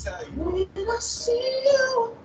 When I see you.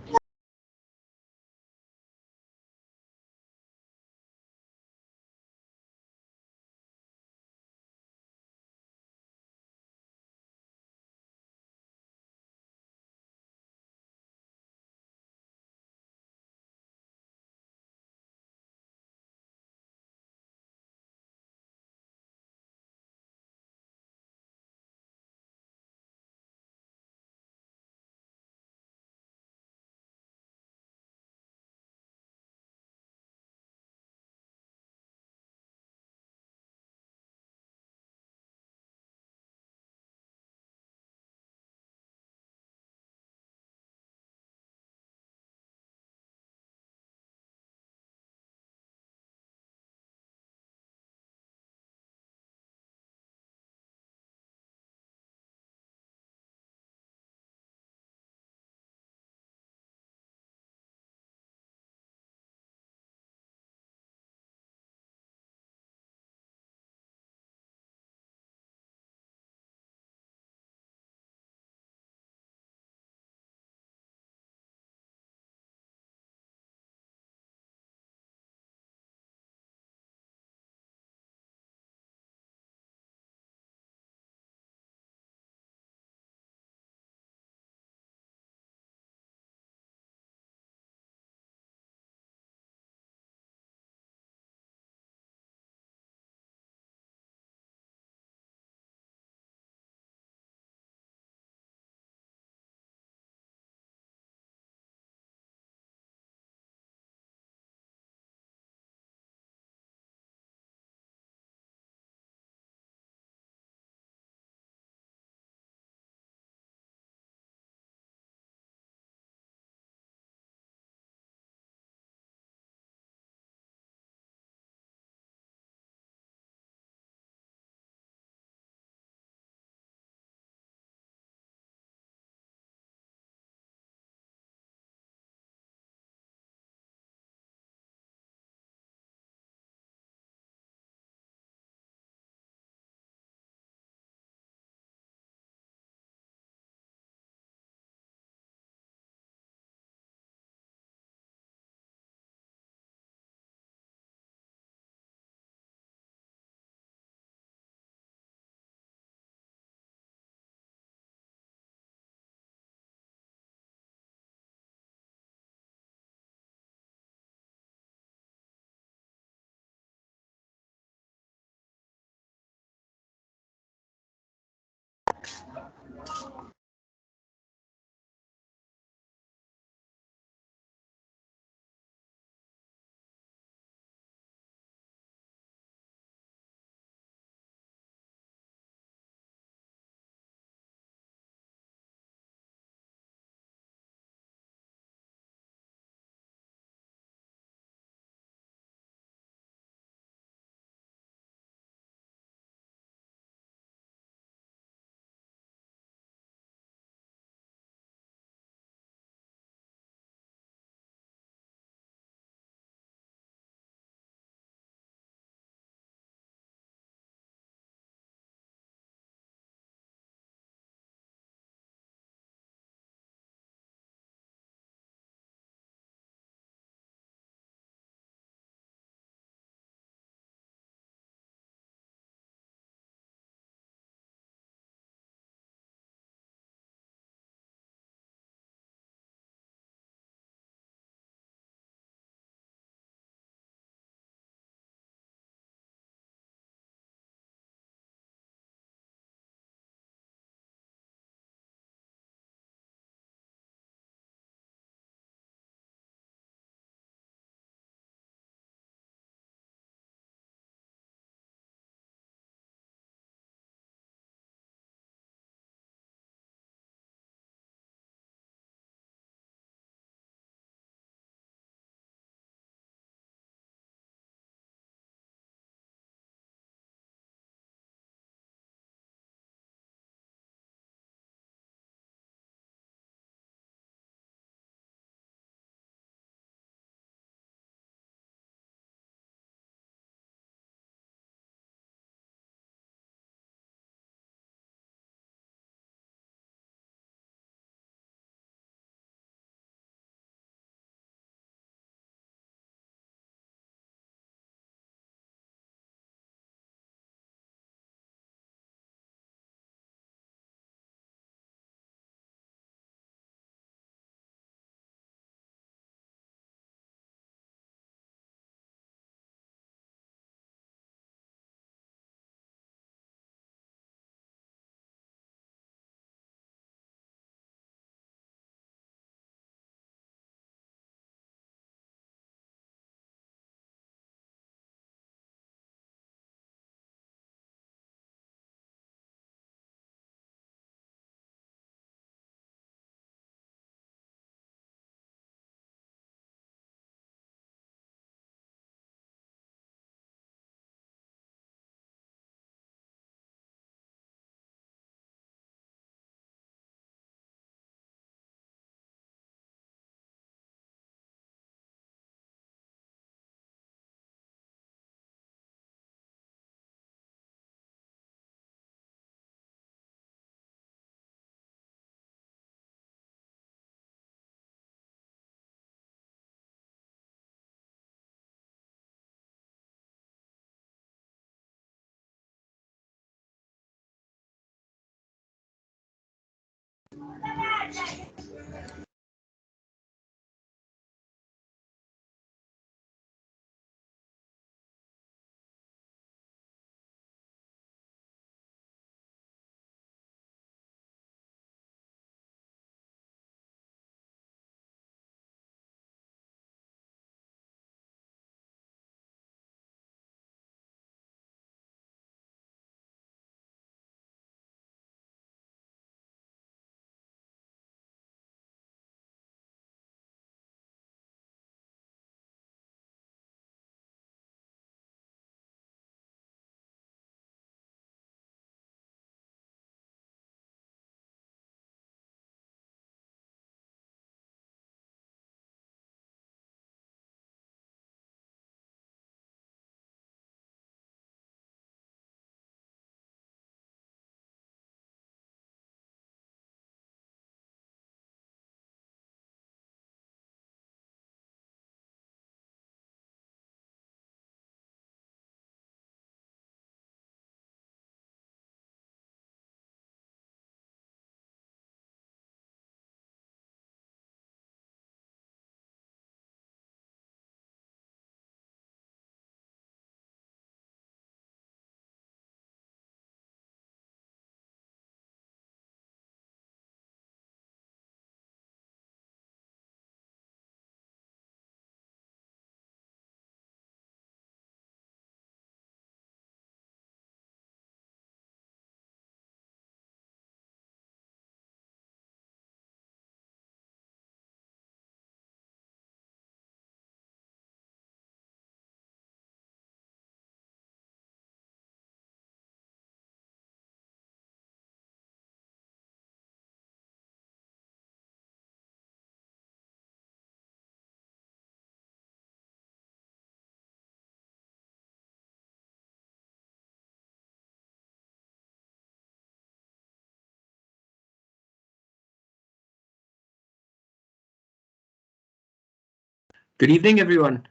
Good evening, everyone.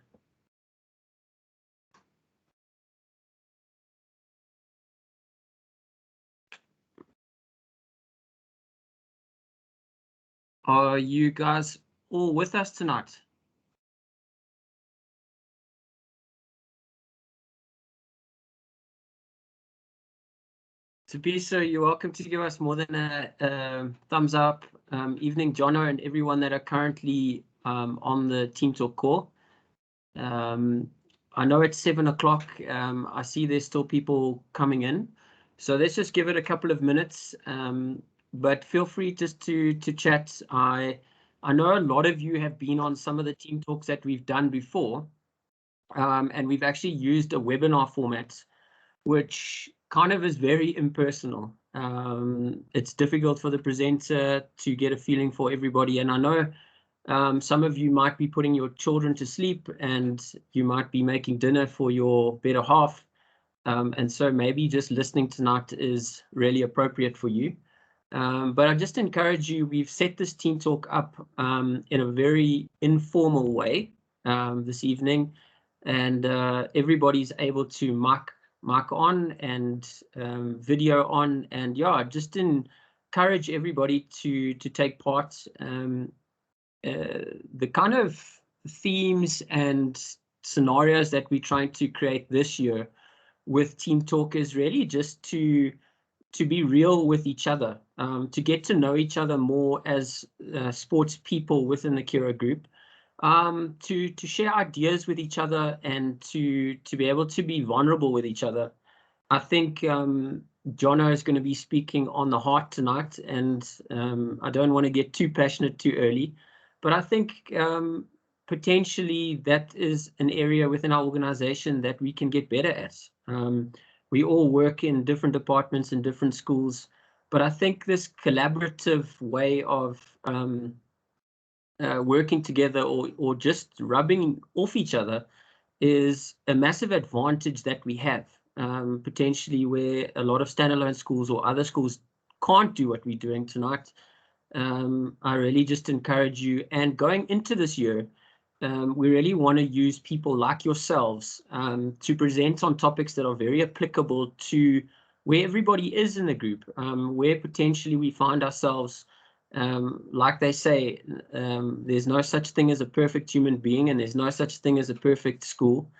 Are you guys all with us tonight? To be so, you're welcome to give us more than a thumbs up. Evening, Jono, and everyone that are currently on the Team Talk call. I know it's 7 o'clock. I see there's still people coming in. So let's just give it a couple of minutes. But feel free just to chat. I know a lot of you have been on some of the Team Talks that we've done before. And we've actually used a webinar format, which kind of is very impersonal. It's difficult for the presenter to get a feeling for everybody. And I know some of you might be putting your children to sleep and you might be making dinner for your better half. And so maybe just listening tonight is really appropriate for you. But I just encourage you, we've set this Team Talk up in a very informal way this evening, and everybody's able to mic on and video on, and yeah, just encourage everybody to take part. The kind of themes and scenarios that we're trying to create this year with Team Talk is really just to be real with each other, to get to know each other more as sports people within the Curro group, to share ideas with each other and to be able to be vulnerable with each other. I think Jono is going to be speaking on the heart tonight, and I don't want to get too passionate too early, but I think potentially that is an area within our organization that we can get better at. We all work in different departments in different schools, but I think this collaborative way of working together or just rubbing off each other is a massive advantage that we have, potentially where a lot of standalone schools or other schools can't do what we're doing tonight. I really just encourage you, and going into this year, we really want to use people like yourselves to present on topics that are very applicable to where everybody is in the group, where potentially we find ourselves like they say, there's no such thing as a perfect human being, and there's no such thing as a perfect school.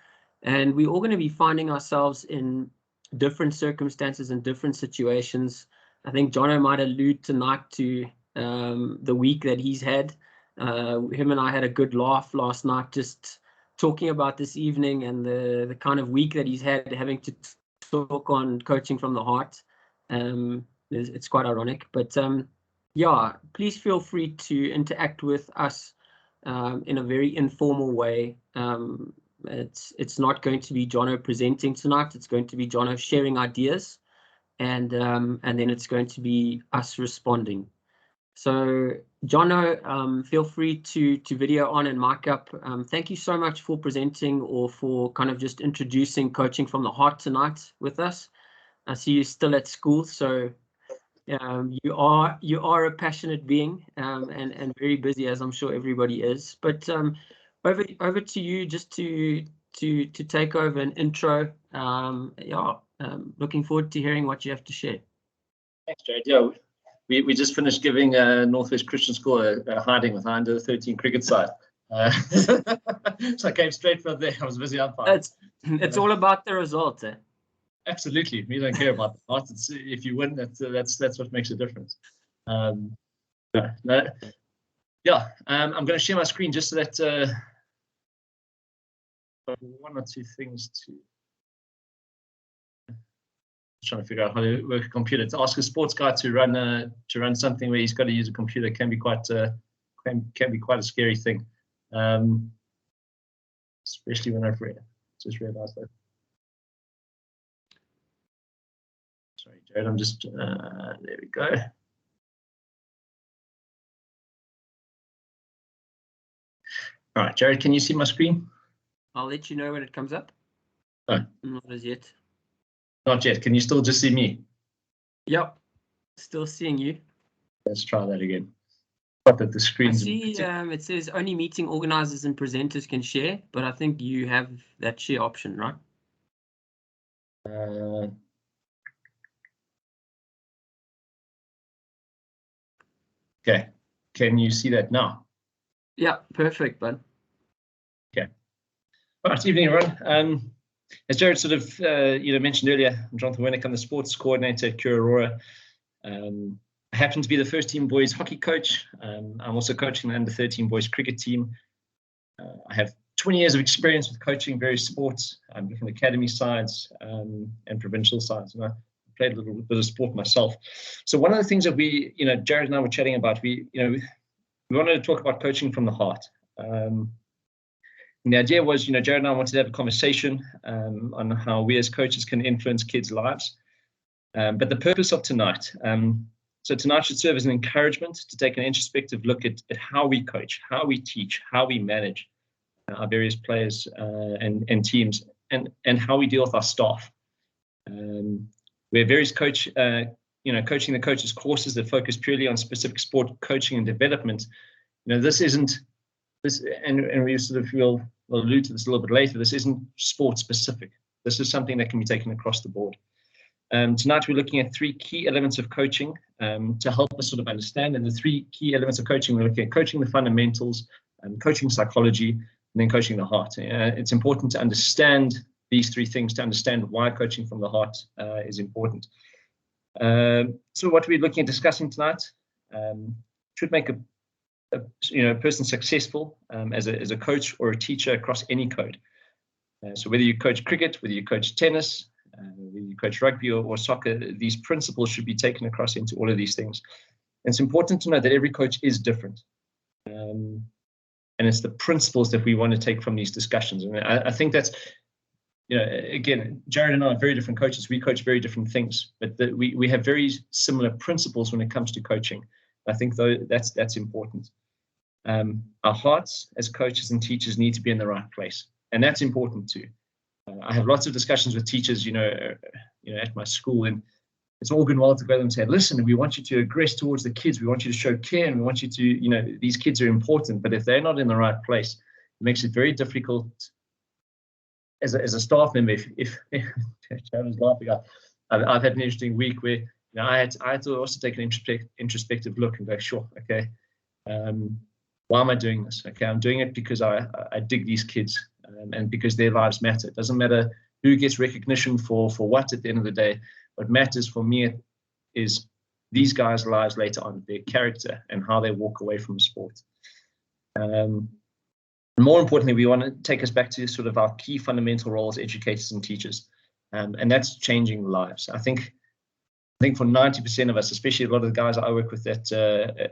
And we're all going to be finding ourselves in different circumstances and different situations. I think Jono might allude tonight to the week that he's had. Him and I had a good laugh last night, just talking about this evening and the kind of week that he's had, having to talk on coaching from the heart. It's quite ironic, but yeah, please feel free to interact with us in a very informal way. It's not going to be Jono presenting tonight. It's going to be Jono sharing ideas, and then it's going to be us responding. So Jono, feel free to video on and mic up. Thank you so much for presenting, or for kind of just introducing coaching from the heart tonight with us. I see you still at school, so you are a passionate being, and very busy, as I'm sure everybody is. But over to you, just to take over an intro. Looking forward to hearing what you have to share. Thanks, Jared. Yeah, we just finished giving Northwest Christian School a hiding with our under-13 cricket side. So I came straight from there. I was busy umpiring. It's all about the result, eh? Absolutely, we don't care about the heart. It's, if you win, that's what makes a difference. I'm going to share my screen just so that one or two things to. Trying to figure out how to work a computer. To ask a sports guy to run something where he's got to use a computer can be quite a scary thing, especially when I've just realized that. Sorry, Jared, I'm just, there we go. All right, Jared, can you see my screen? I'll let you know when it comes up. Oh. Not as yet. Not yet. Can you still just see me? Yep, still seeing you. Let's try that again. Not that the screen's. I see it says only meeting organizers and presenters can share, but I think you have that share option, right? Okay, can you see that now? Yeah, perfect, bud. Okay. All right, evening, everyone. As Jared sort of mentioned earlier, I'm Jonathan Wenick. I'm the sports coordinator at Curro Aurora. I happen to be the first team boys hockey coach. I'm also coaching the under-13 boys cricket team. I have 20 years of experience with coaching various sports, different academy sides and provincial sides. And I played a little bit of sport myself. So one of the things that we, Jared and I were chatting about, we wanted to talk about coaching from the heart. And the idea was, Jared and I wanted to have a conversation on how we as coaches can influence kids' lives. But the purpose of tonight, so tonight should serve as an encouragement to take an introspective look at how we coach, how we teach, how we manage our various players and teams, and how we deal with our staff. Where various coaching the coaches courses that focus purely on specific sport coaching and development, this isn't this, and we sort of will allude to this a little bit later. This isn't sport specific. This is something that can be taken across the board. Tonight we're looking at three key elements of coaching to help us sort of understand. And the three key elements of coaching, we're looking at coaching the fundamentals, coaching psychology, and then coaching the heart. It's important to understand these three things, to understand why coaching from the heart is important. So what we're looking at discussing tonight should make a person successful as a coach or a teacher across any code. So whether you coach cricket, whether you coach tennis, whether you coach rugby or soccer, these principles should be taken across into all of these things. And it's important to know that every coach is different. And it's the principles that we want to take from these discussions. And I think that's, again, Jared and I are very different coaches. We coach very different things, but we have very similar principles when it comes to coaching. I think though that's important. Our hearts as coaches and teachers need to be in the right place, and that's important too. I have lots of discussions with teachers, at my school, and it's all good and well to go to them and say, listen, we want you to aggress towards the kids. We want you to show care, and we want you to, these kids are important. But if they're not in the right place, it makes it very difficult as a staff member. If I was laughing, I've had an interesting week where you know, I had to also take an introspective look and go, sure, okay, why am I doing this? Okay, I'm doing it because I dig these kids, and because their lives matter. It doesn't matter who gets recognition for what at the end of the day. What matters for me is these guys' lives later on, their character and how they walk away from the sport. More importantly, we want to take us back to sort of our key fundamental roles, educators and teachers, and that's changing lives. I think for 90% of us, especially a lot of the guys I work with at Curro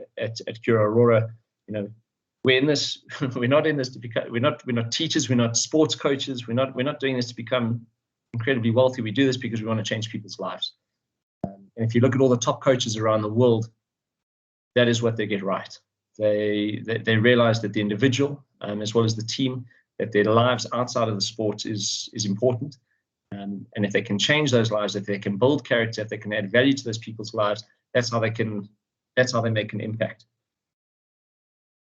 Aurora, you know, we're in this. We're not in this to become. We're not teachers. We're not sports coaches. We're not doing this to become incredibly wealthy. We do this because we want to change people's lives. And if you look at all the top coaches around the world, that is what they get right. They realize that the individual, as well as the team, that their lives outside of the sport is important. And if they can change those lives, if they can build character, if they can add value to those people's lives, that's how they make an impact.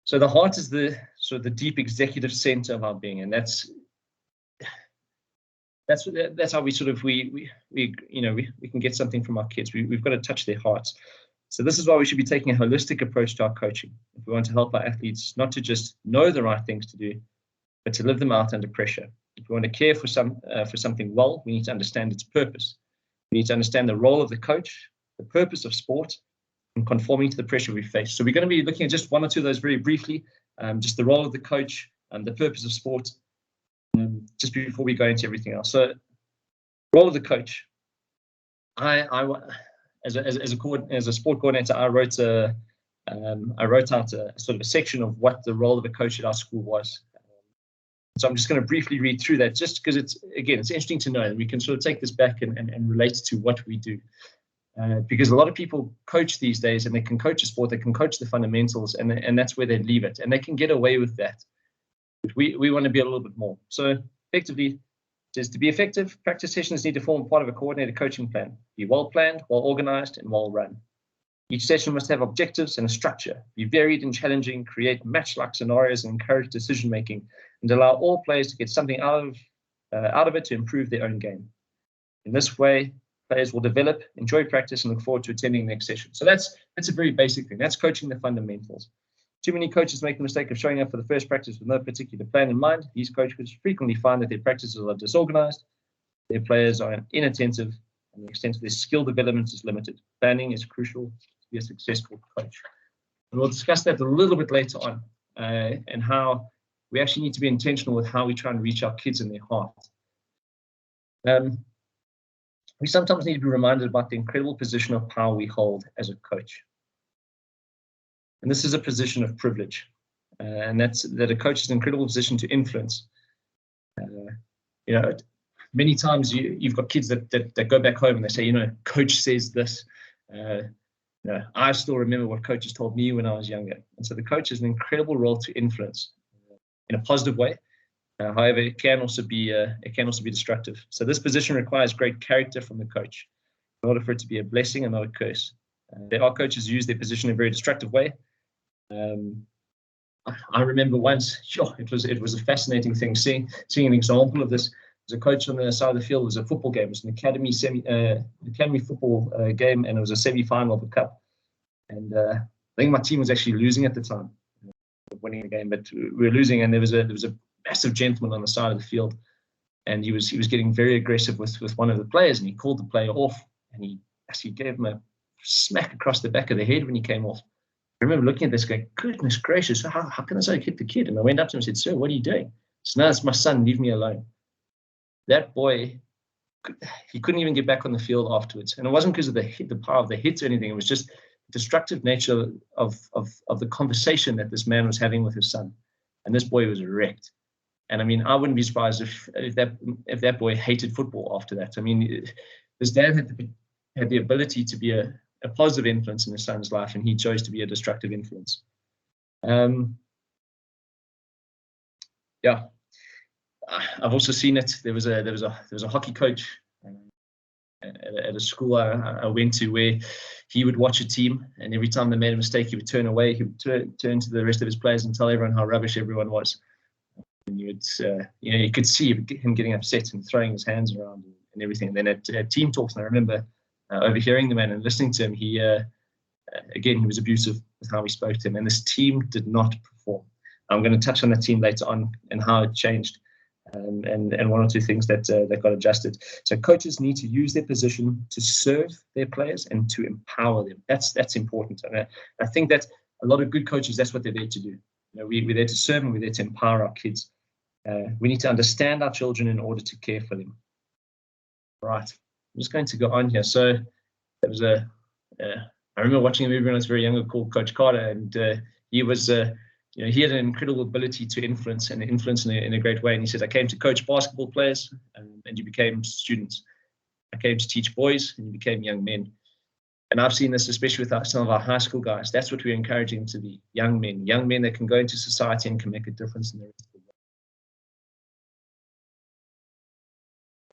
So the heart is the sort of the deep executive center of our being, and that's how we sort of we can get something from our kids. We've got to touch their hearts. So this is why we should be taking a holistic approach to our coaching. If we want to help our athletes not to just know the right things to do, but to live them out under pressure. If we want to care for something well, we need to understand its purpose. We need to understand the role of the coach, the purpose of sport, and conforming to the pressure we face. So we're going to be looking at just one or two of those very briefly, just the role of the coach and the purpose of sport, just before we go into everything else. So, role of the coach. As a sport coordinator, I wrote out a sort of a section of what the role of a coach at our school was. So I'm just going to briefly read through that, just because it's interesting to know, and we can sort of take this back and relate to what we do. Because a lot of people coach these days, and they can coach a sport, they can coach the fundamentals, and that's where they leave it, and they can get away with that. But we want to be a little bit more. So effectively, to be effective, practice sessions need to form part of a coordinated coaching plan. Be well planned, well organized, and well run. Each session must have objectives and a structure. Be varied and challenging, create match-like scenarios, and encourage decision making, and allow all players to get something out of it to improve their own game. In this way, players will develop, enjoy practice, and look forward to attending the next session. So that's a very basic thing. That's coaching the fundamentals. Too many coaches make the mistake of showing up for the first practice with no particular plan in mind. These coaches frequently find that their practices are disorganized, their players are inattentive, and the extent of their skill development is limited. Planning is crucial to be a successful coach. And we'll discuss that a little bit later on, and how we actually need to be intentional with how we try and reach our kids in their heart. We sometimes need to be reminded about the incredible position of power we hold as a coach. And this is a position of privilege, and that's that a coach is an incredible position to influence. Many times you've got kids that go back home and they say, coach says this. I still remember what coaches told me when I was younger. And so the coach has an incredible role to influence in a positive way. However, it can also be destructive. So this position requires great character from the coach in order for it to be a blessing and not a curse. There are coaches who use their position in a very destructive way. I remember once, it was a fascinating thing seeing an example of this. There was a coach on the side of the field. It was a football game. It was an academy football game, and it was a semi-final of the cup. And I think my team was actually losing at the time, winning the game, but we were losing. And there was a massive gentleman on the side of the field, and he was getting very aggressive with one of the players, and he called the player off, and he actually gave him a smack across the back of the head when he came off. I remember looking at this guy, goodness gracious, how can I say hit the kid? And I went up to him and said, sir, what are you doing? He said, no, it's my son, leave me alone. That boy, he couldn't even get back on the field afterwards. And it wasn't because of the power of the hits or anything. It was just the destructive nature of the conversation that this man was having with his son. And this boy was wrecked. And I mean, I wouldn't be surprised if that boy hated football after that. I mean, his dad had the ability to be a positive influence in his son's life, and he chose to be a destructive influence. I've also seen it. There was a hockey coach at a school I went to, where he would watch a team, and every time they made a mistake, he would turn away. He would turn to the rest of his players and tell everyone how rubbish everyone was. And you could see him getting upset and throwing his hands around and everything. And then at team talks, and I remember overhearing the man and listening to him, he again, he was abusive with how he spoke to him, and this team did not perform. I'm going to touch on that team later on and how it changed, and one or two things that got adjusted. So coaches need to use their position to serve their players and to empower them. That's important. And I think that a lot of good coaches, that's what they're there to do. We're there to serve and we're there to empower our kids. We need to understand our children in order to care for them. Right. I'm just going to go on here. So there was I remember watching a movie when I was very young called Coach Carter, and he was, he had an incredible ability to influence in a great way. And he said, I came to coach basketball players, and you became students. I came to teach boys, and you became young men. And I've seen this, especially with some of our high school guys. That's what we're encouraging to be, young men that can go into society and can make a difference in the rest of the world.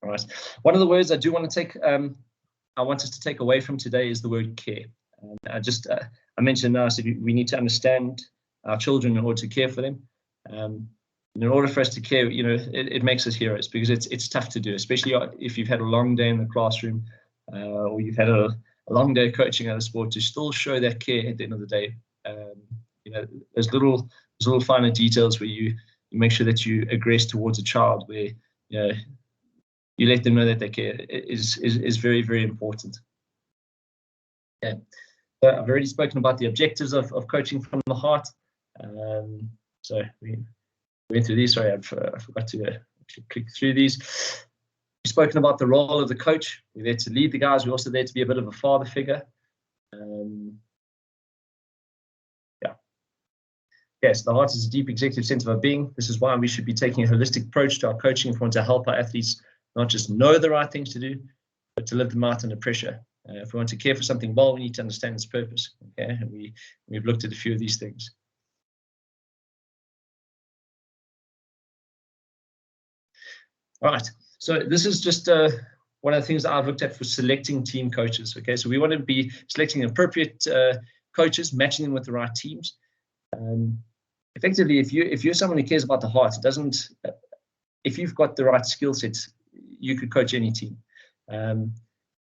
All right. One of the words I do want to take, I want us to take away from today is the word care. I mentioned now, so we need to understand our children in order to care for them. In order for us to care, it makes us heroes, because it's tough to do, especially if you've had a long day in the classroom, or you've had a long day coaching at a sport, to still show that care at the end of the day. There's little finer details where you make sure that you aggress towards a child, where you let them know that they care is very, very important. Yeah. So I've already spoken about the objectives of coaching from the heart. So we went through these. Sorry, I forgot to click through these. We've spoken about the role of the coach. We're there to lead the guys. We're also there to be a bit of a father figure. Yes, the heart is a deep executive sense of our being. This is why we should be taking a holistic approach to our coaching if we want to help our athletes not just know the right things to do, but to live them out under pressure. If we want to care for something well, we need to understand its purpose. Okay, and we've looked at a few of these things. All right, so this is just one of the things that I've looked at for selecting team coaches. Okay, so we want to be selecting appropriate coaches, matching them with the right teams. Effectively, if you're someone who cares about the heart, if you've got the right skill sets, you could coach any team.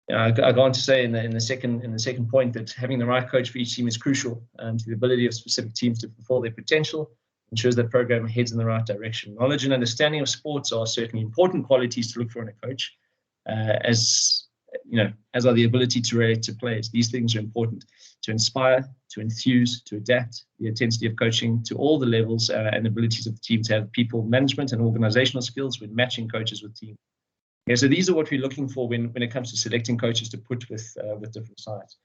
I go on to say in the second point that having the right coach for each team is crucial to the ability of specific teams to fulfill their potential, ensures that program heads in the right direction. Knowledge and understanding of sports are certainly important qualities to look for in a coach, as are the ability to relate to players. These things are important to inspire, to enthuse, to adapt the intensity of coaching to all the levels and abilities of the team to have people management and organizational skills when matching coaches with teams. Yeah, so these are what we're looking for when it comes to selecting coaches to put with different sides.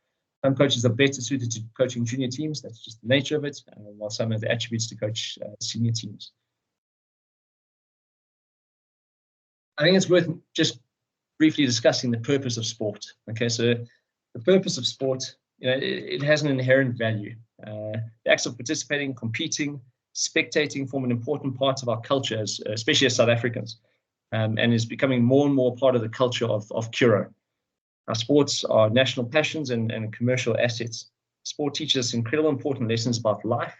Some coaches are better suited to coaching junior teams. That's just the nature of it, while some have the attributes to coach senior teams. I think it's worth just briefly discussing the purpose of sport. Okay, so the purpose of sport, it has an inherent value. The acts of participating, competing, spectating form an important part of our culture, especially as South Africans. And is becoming more and more part of the culture of Curro. Our sports are national passions and commercial assets. Sport teaches us incredible important lessons about life.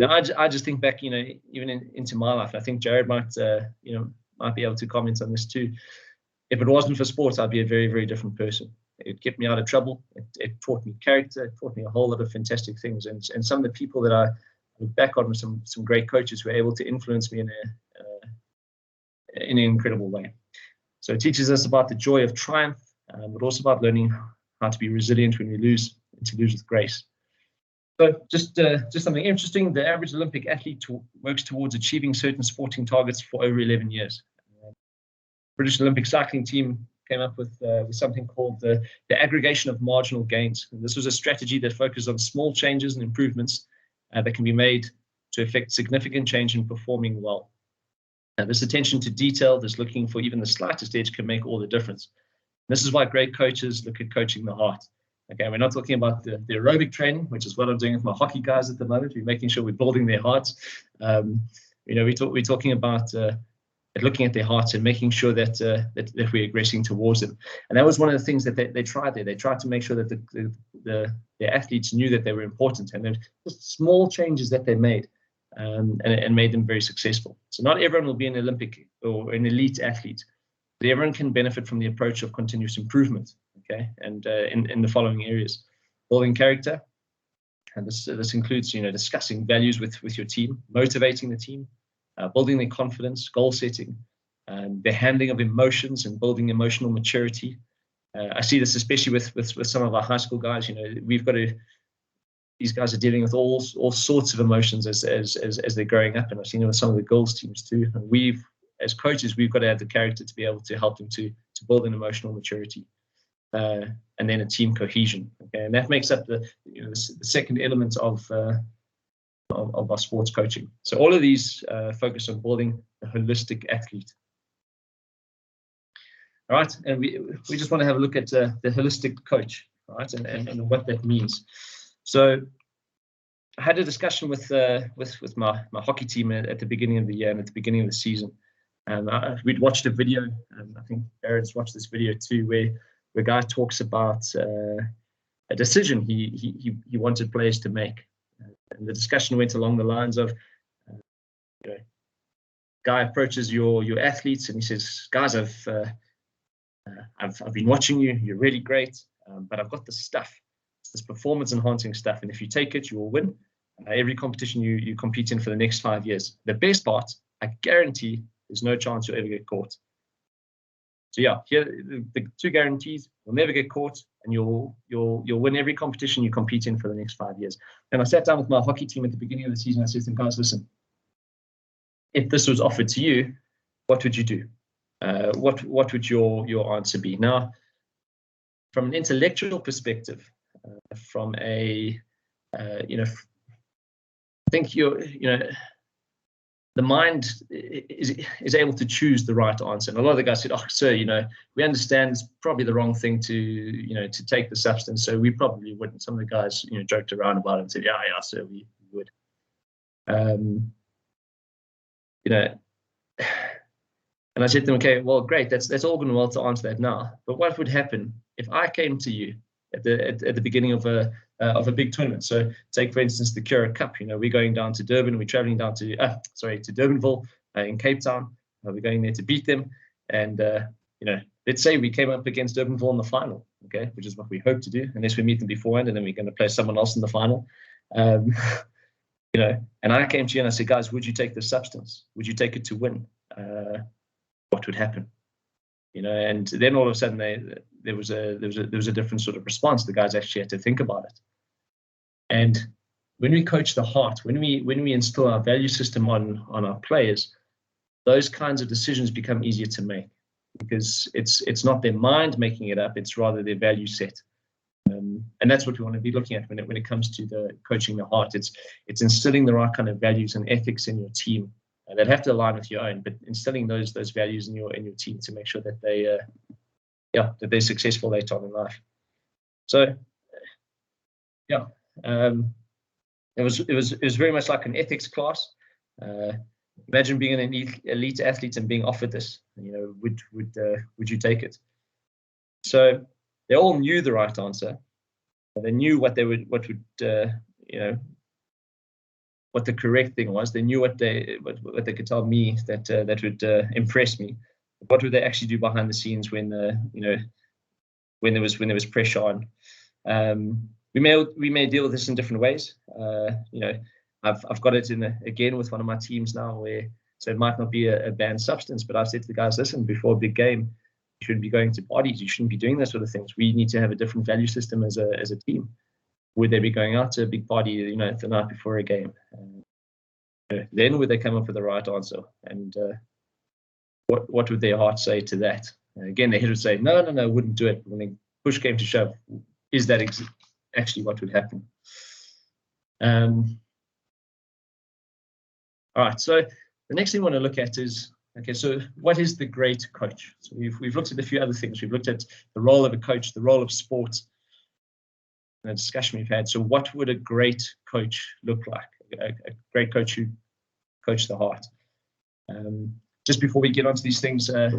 I just think back, even into my life. I think Jared might be able to comment on this too. If it wasn't for sports, I'd be a very, very different person. It kept me out of trouble. It taught me character. It taught me a whole lot of fantastic things. And some of the people that I look back on, some great coaches who were able to influence me in an incredible way. So it teaches us about the joy of triumph, but also about learning how to be resilient when we lose, and to lose with grace. So just something interesting, the average Olympic athlete works towards achieving certain sporting targets for over 11 years. British Olympic cycling team came up with something called the aggregation of marginal gains. And this was a strategy that focused on small changes and improvements that can be made to affect significant change in performing well. This attention to detail, this looking for even the slightest edge, can make all the difference. This is why great coaches look at coaching the heart. Okay, we're not talking about the aerobic training, which is what I'm doing with my hockey guys at the moment. We're making sure we're building their hearts. We're talking about looking at their hearts and making sure that we're aggressing towards them. And that was one of the things that they tried there. They tried to make sure that the athletes knew that they were important, and there's just small changes that they made. And made them very successful. So not everyone will be an Olympic or an elite athlete, but everyone can benefit from the approach of continuous improvement. okay, and in the following areas: building character, and this includes, you know, discussing values with your team, motivating the team, building their confidence, goal setting, the handling of emotions and building emotional maturity. I see this especially with some of our high school guys. You know, we've got to. These guys are dealing with all sorts of emotions as they're growing up, and I've seen it with some of the girls teams too. And we've, as coaches, we've got to have the character to be able to help them to build an emotional maturity, and then a team cohesion. Okay, and that makes up the second element of our sports coaching. So all of these focus on building a holistic athlete. All right, and we just want to have a look at the holistic coach, right, and what that means. So I had a discussion with my hockey team at the beginning of the year and at the beginning of the season. We'd watched a video, and I think Aaron's watched this video too, where the guy talks about a decision he wanted players to make. And the discussion went along the lines of, guy approaches your athletes and he says, guys, I've been watching you. You're really great, but I've got this stuff. This performance enhancing stuff, and if you take it, you will win every competition you compete in for the next 5 years. The best part, I guarantee, there's no chance you'll ever get caught. So yeah, here the two guarantees: you'll never get caught, and you'll win every competition you compete in for the next 5 years. And I sat down with my hockey team at the beginning of the season. I said to them, guys, listen, if this was offered to you, what would you do? What would your answer be? Now, from an intellectual perspective, from a I think the mind is able to choose the right answer. And a lot of the guys said, oh, sir, we understand it's probably the wrong thing to take the substance, so we probably wouldn't. Some of the guys joked around about it and said, yeah, sir, we would. And I said to them, okay, well, great, that's all going well to answer that now. But what would happen if I came to you at the beginning of a big tournament? So take, for instance, the Curro Cup. We're going down to Durban. We're traveling down to Durbanville in Cape Town. We're going there to beat them. And let's say we came up against Durbanville in the final, okay, which is what we hope to do, unless we meet them beforehand, and then we're going to play someone else in the final. And I came to you and I said, guys, would you take the substance? Would you take it to win? What would happen? And then all of a sudden there was a different sort of response. The guys actually had to think about it. And when we coach the heart, when we instill our value system on our players, those kinds of decisions become easier to make, because it's not their mind making it up, it's rather their value set. And that's what we want to be looking at when it comes to the coaching the heart. It's instilling the right kind of values and ethics in your team that have to align with your own, but instilling those values in your team to make sure that they're successful later on in life. So it was very much like an ethics class. Imagine being an elite athlete and being offered this. Would you take it? So they all knew the right answer. They knew what the correct thing was. They knew what they could tell me that would impress me. What would they actually do behind the scenes when there was pressure on? We may deal with this in different ways. I've got it again with one of my teams now, so it might not be a banned substance, but I've said to the guys, listen, before a big game, you shouldn't be going to parties. You shouldn't be doing that sort of things. We need to have a different value system as a team. Would they be going out to a big party, the night before a game? Then would they come up with the right answer? And what would their heart say to that? Again, their head would say, no, wouldn't do it. When the push came to shove, is that actually what would happen? All right, so the next thing we want to look at is, okay, so what is the great coach? So we've looked at a few other things. We've looked at the role of a coach, the role of sport, and the discussion we've had. So what would a great coach look like? A great coach who coached the heart. Just before we get onto these things, I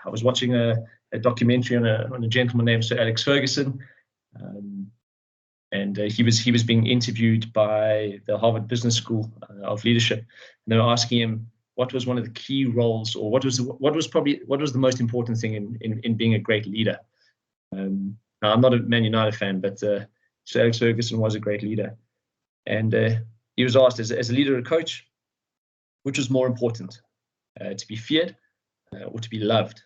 was watching a documentary on a gentleman named Sir Alex Ferguson, and he was being interviewed by the Harvard Business School of Leadership, and they were asking him what was one of the key roles, or what was the most important thing in being a great leader. Now, I'm not a Man United fan, but Sir Alex Ferguson was a great leader. And he was asked, as a leader or coach, which was more important, to be feared or to be loved?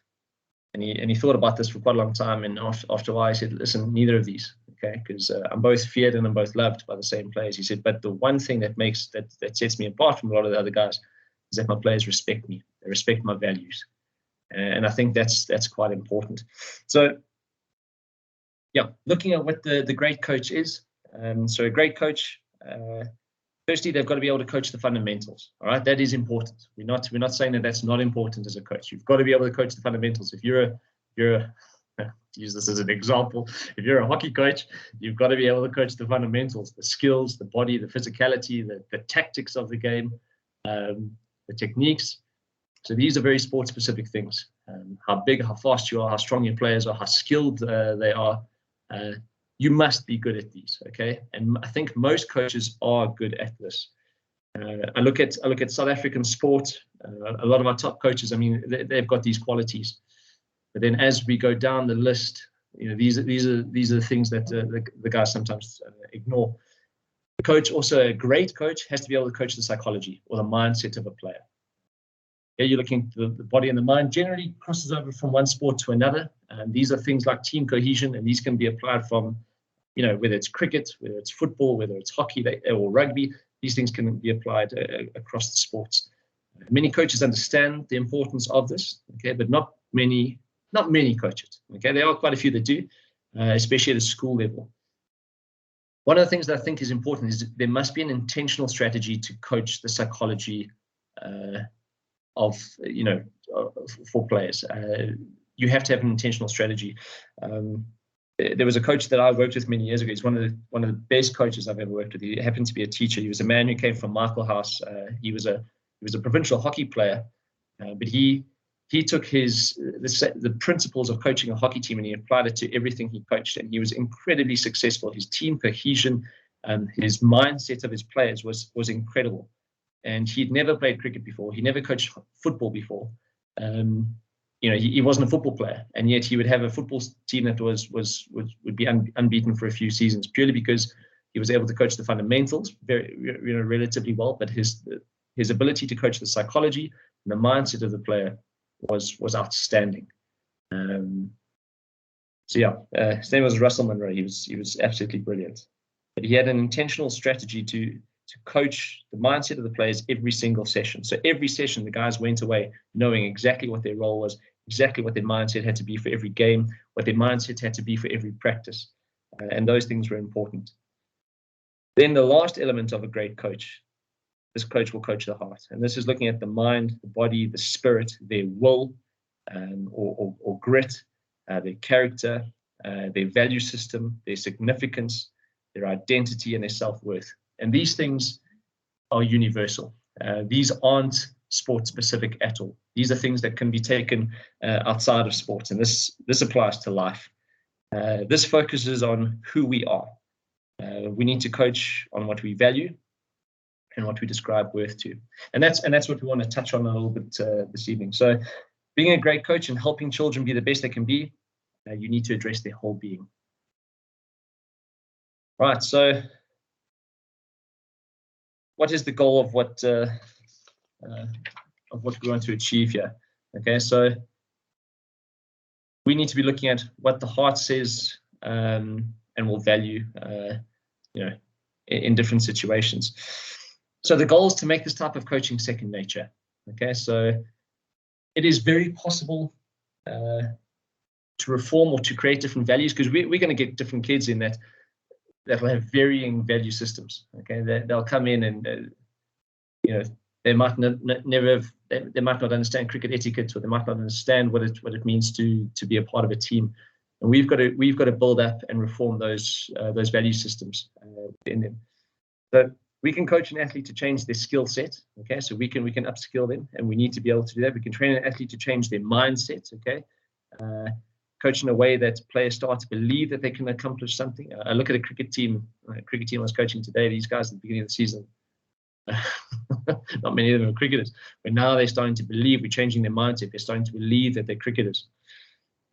And he thought about this for quite a long time. And after a while, he said, listen, neither of these, okay? Because I'm both feared and I'm both loved by the same players. He said, but the one thing that sets me apart from a lot of the other guys is that my players respect me. They respect my values. And I think that's quite important. So, yeah, looking at what the great coach is. So a great coach, firstly, they've got to be able to coach the fundamentals. All right, that is important. We're not saying that that's not important as a coach. You've got to be able to coach the fundamentals. If you're to use this as an example, if you're a hockey coach, you've got to be able to coach the fundamentals, the skills, the body, the physicality, the tactics of the game, the techniques. So these are very sport-specific things. How big, how fast you are, how strong your players are, how skilled they are. You must be good at these, okay? And I think most coaches are good at this. I look at South African sport. A lot of our top coaches, I mean, they've got these qualities. But then as we go down the list, these are the things that the guys sometimes ignore. The coach, also a great coach, has to be able to coach the psychology or the mindset of a player. Yeah, you're looking at the body and the mind generally crosses over from one sport to another. And these are things like team cohesion, and these can be applied from, whether it's cricket, whether it's football, whether it's hockey or rugby. These things can be applied across the sports. Many coaches understand the importance of this, okay, but not many coaches. Okay, there are quite a few that do, especially at a school level. One of the things that I think is important is there must be an intentional strategy to coach the psychology for players. You have to have an intentional strategy. There was a coach that I worked with many years ago. He's one of the best coaches I've ever worked with. He happened to be a teacher. He was a man who came from Michael House. He was a provincial hockey player, but he took the principles of coaching a hockey team and he applied it to everything he coached, and he was incredibly successful. His team cohesion, his mindset of his players was incredible. And he'd never played cricket before. He never coached football before. He wasn't a football player, and yet he would have a football team that would be unbeaten for a few seasons, purely because he was able to coach the fundamentals relatively well. But his ability to coach the psychology and the mindset of the player was outstanding. His name was Russell Munro. He was absolutely brilliant. But he had an intentional strategy to coach the mindset of the players every single session. So every session, the guys went away knowing exactly what their role was, exactly what their mindset had to be for every game, what their mindset had to be for every practice. And those things were important. Then the last element of a great coach, this coach will coach the heart. And this is looking at the mind, the body, the spirit, their will or grit, their character, their value system, their significance, their identity, and their self-worth. And these things are universal. These aren't sport-specific at all. These are things that can be taken outside of sports, and this applies to life. This focuses on who we are. We need to coach on what we value and what we describe worth to. And that's what we want to touch on a little bit this evening. So being a great coach and helping children be the best they can be, you need to address their whole being. Right, so what is the goal of what we want to achieve here? Okay, so we need to be looking at what the heart says and will value, in different situations. So the goal is to make this type of coaching second nature. Okay, so it is very possible to reform or to create different values, because we're going to get different kids in that will have varying value systems. Okay, they'll come in and they might they might not understand cricket etiquette, or they might not understand what it means to be a part of a team. And we've got to build up and reform those value systems in them. So we can coach an athlete to change their skill set. Okay, so we can upskill them, and we need to be able to do that. We can train an athlete to change their mindset. Okay. Coach in a way that players start to believe that they can accomplish something. I look at a cricket team I was coaching today. These guys at the beginning of the season, not many of them are cricketers, but now they're starting to believe. We're changing their mindset. They're starting to believe that they're cricketers.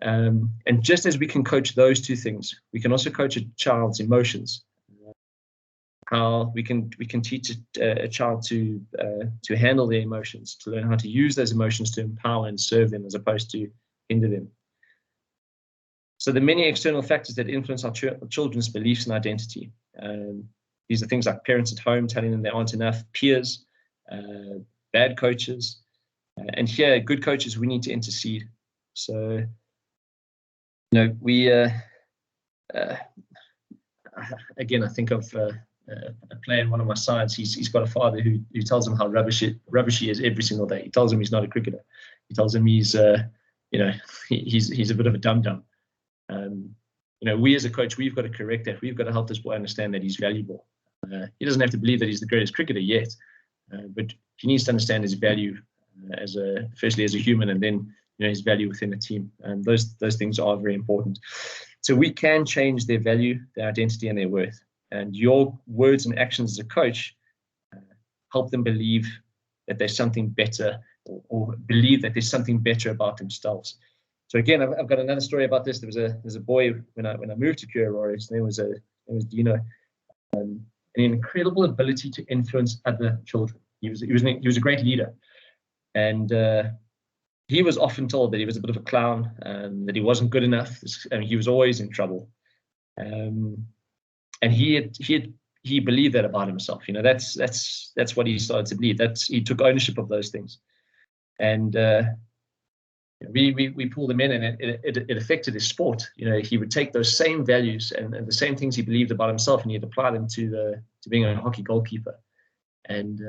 And just as we can coach those two things, we can also coach a child's emotions. How we can teach a child to handle their emotions, to learn how to use those emotions to empower and serve them as opposed to hinder them. So the many external factors that influence our children's beliefs and identity. These are things like parents at home telling them they aren't enough, peers, bad coaches, and here, good coaches, we need to intercede. So, we again, I think of a player in one of my sides. He's got a father who tells him how rubbish he is every single day. He tells him he's not a cricketer. He tells him he's a bit of a dum-dum. We as a coach, we've got to correct that. We've got to help this boy understand that he's valuable. He doesn't have to believe that he's the greatest cricketer yet, but he needs to understand his value firstly as a human, and then his value within a team. And those things are very important. So we can change their value, their identity, and their worth. And your words and actions as a coach help them believe that there's something better, or believe that there's something better about themselves. So again, I've got another story about this. There's a boy when I moved to Curro Aurora. His name was Dino, an incredible ability to influence other children. He was a great leader, and he was often told that he was a bit of a clown, that he wasn't good enough. He was always in trouble, and he believed that about himself. That's what he started to believe. He took ownership of those things, and we pulled him in, and it affected his sport. He would take those same values and the same things he believed about himself, and he'd apply them to being a hockey goalkeeper, and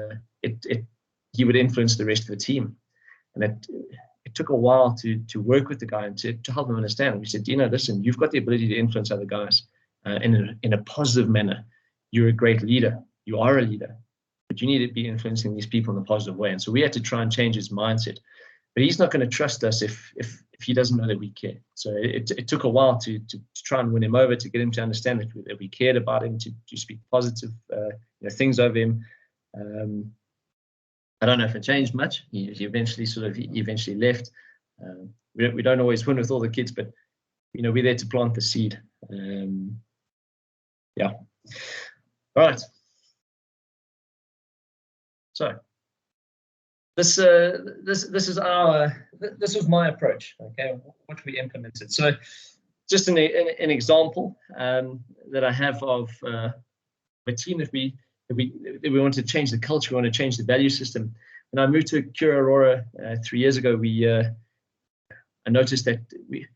he would influence the rest of the team. And it took a while to work with the guy and to help him understand. We said, listen, you've got the ability to influence other guys in a positive manner. You're a great leader. You are a leader, but you need to be influencing these people in a positive way. And so we had to try and change his mindset. But he's not going to trust us if he doesn't know that we care. So it took a while to try and win him over, to get him to understand that we cared about him, to speak positive things over him. I don't know if it changed much. He eventually left. We don't always win with all the kids, but we're there to plant the seed. Yeah. All right. So this was my approach. Okay, what we implemented. So just an example that I have of a team that we want to change the culture, we want to change the value system. When I moved to Curro Aurora 3 years ago, I noticed that we've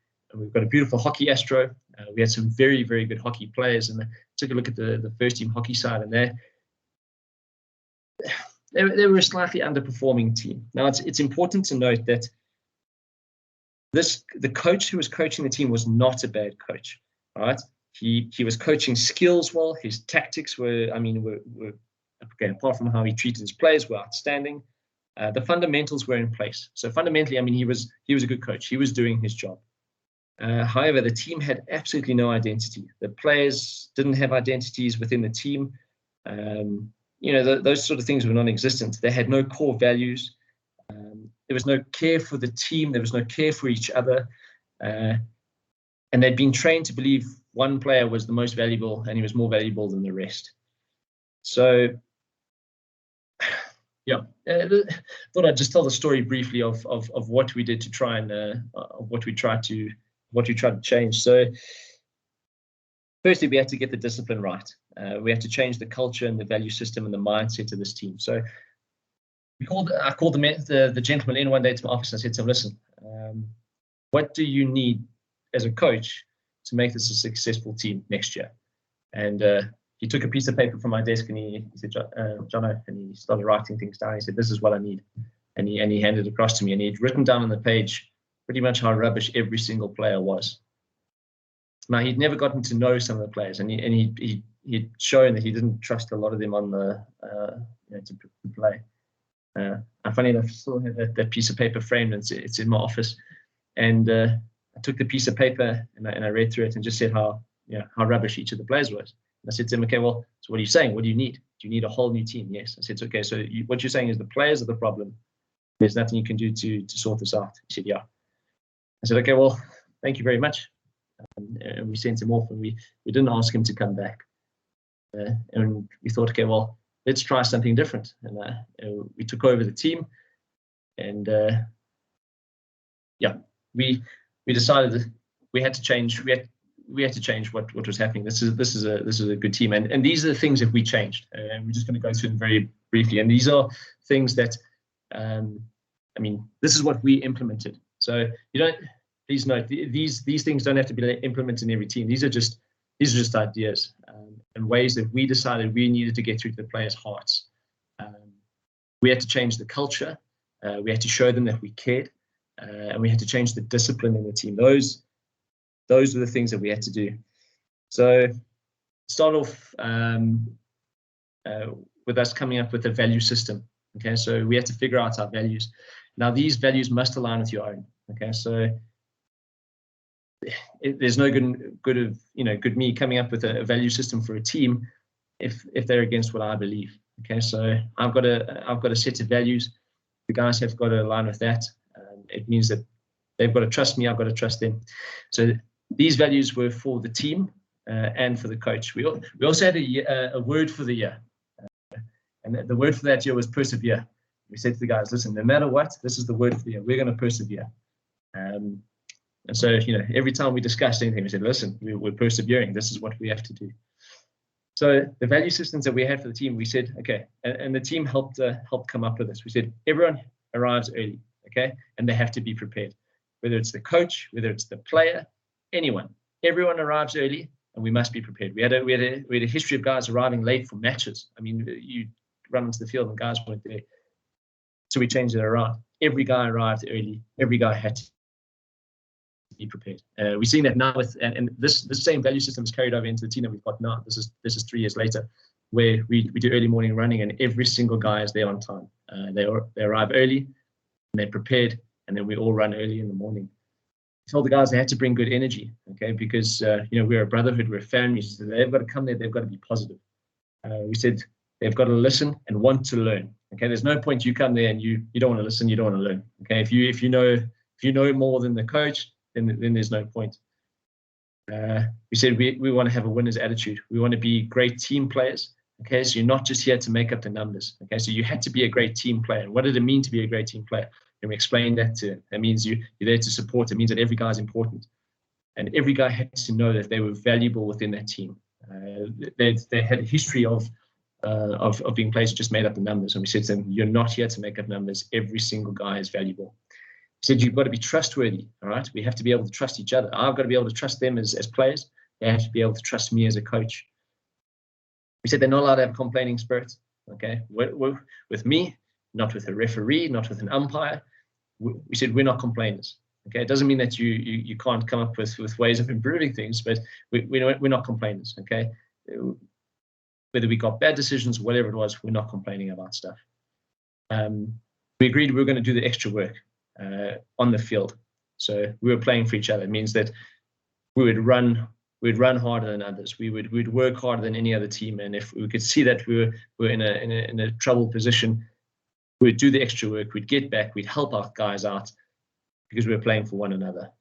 got a beautiful hockey astro. We had some very, very good hockey players, and I took a look at the first team hockey side, and they were a slightly underperforming team. Now it's important to note that the coach who was coaching the team was not a bad coach. All right. He was coaching skills well. His tactics were okay, apart from how he treated his players, were outstanding. The fundamentals were in place. So fundamentally, he was a good coach. He was doing his job. However, the team had absolutely no identity. The players didn't have identities within the team. Those sort of things were non-existent. They had no core values. There was no care for the team. There was no care for each other. And they'd been trained to believe one player was the most valuable, and he was more valuable than the rest. So, yeah, thought I'd just tell the story briefly of what we did to try and of what we tried to change. So, firstly, we had to get the discipline right. We had to change the culture and the value system and the mindset of this team. So, I called the gentleman in one day to my office and I said to him, "Listen, what do you need as a coach to make this a successful team next year?" And he took a piece of paper from my desk and he said, "Jono," and he started writing things down. He said, "This is what I need," and he handed it across to me, and he'd written down on the page pretty much how rubbish every single player was. Now, he'd never gotten to know some of the players, and he'd shown that he didn't trust a lot of them on to play. Funny enough, I still have that piece of paper framed, and it's in my office. And I took the piece of paper and I read through it and just said how rubbish each of the players was. And I said to him, "Okay, well, so what are you saying? What do you need? Do you need a whole new team?" "Yes." I said, "Okay, so what you're saying is the players are the problem. There's nothing you can do to sort this out." He said, "Yeah." I said, "Okay, well, thank you very much. And we sent him off, and we didn't ask him to come back. And we thought, okay, well, let's try something different. And we took over the team, and yeah, we decided that we had to change. We had to change what was happening. This is a good team, and these are the things that we changed. And we're just going to go through them very briefly. And these are things that, I mean, this is what we implemented. So you don't. Please note, these things don't have to be implemented in every team. These are just ideas and ways that we decided we needed to get through to the players' hearts. We had to change the culture. We had to show them that we cared, and we had to change the discipline in the team. Those are the things that we had to do. So start off with us coming up with a value system. Okay, so we had to figure out our values. Now these values must align with your own. Okay, so there's no good me coming up with a value system for a team if they're against what I believe. Okay, so I've got a set of values. The guys have got to align with that. It means that they've got to trust me. I've got to trust them. So these values were for the team and for the coach. We also had a word for the year, and the word for that year was persevere. We said to the guys, listen, no matter what, this is the word for the year. We're going to persevere. And so, every time we discussed anything, we said, listen, we're persevering. This is what we have to do. So the value systems that we had for the team, we said, okay, and the team helped come up with this. We said, everyone arrives early, okay, and they have to be prepared. Whether it's the coach, whether it's the player, anyone, everyone arrives early, and we must be prepared. We had a history of guys arriving late for matches. I mean, you run into the field and guys weren't there. So we changed it around. Every guy arrived early. Every guy had to be prepared. We're seeing that now with, and this same value system is carried over into the team that we've got now. This is 3 years later, where we do early morning running, and every single guy is there on time. They arrive early, and they're prepared, and then we all run early in the morning. We told the guys they had to bring good energy, okay, because we're a brotherhood, we're a family, so they've got to come there, they've got to be positive. We said they've got to listen and want to learn. Okay, there's no point you come there and you don't want to listen, you don't want to learn. Okay, if you know more than the coach, then there's no point. We said we want to have a winner's attitude. We want to be great team players. Okay, so you're not just here to make up the numbers. Okay, so you had to be a great team player. And what did it mean to be a great team player? And we explained that to them. That means you're there to support. It means that every guy is important, and every guy had to know that they were valuable within that team. They had a history of being players who just made up the numbers. And we said to them, you're not here to make up numbers. Every single guy is valuable. We said, you've got to be trustworthy, all right? We have to be able to trust each other. I've got to be able to trust them as players. They have to be able to trust me as a coach. We said they're not allowed to have a complaining spirit, okay? With me, not with a referee, not with an umpire. We said we're not complainers, okay? It doesn't mean that you can't come up with ways of improving things, but we're not complainers, okay? Whether we got bad decisions, whatever it was, we're not complaining about stuff. We agreed we were going to do the extra work on the field. So we were playing for each other. It means that we'd run harder than others. We'd work harder than any other team. And if we could see that we were in a troubled position, we'd do the extra work. We'd get back. We'd help our guys out because we were playing for one another.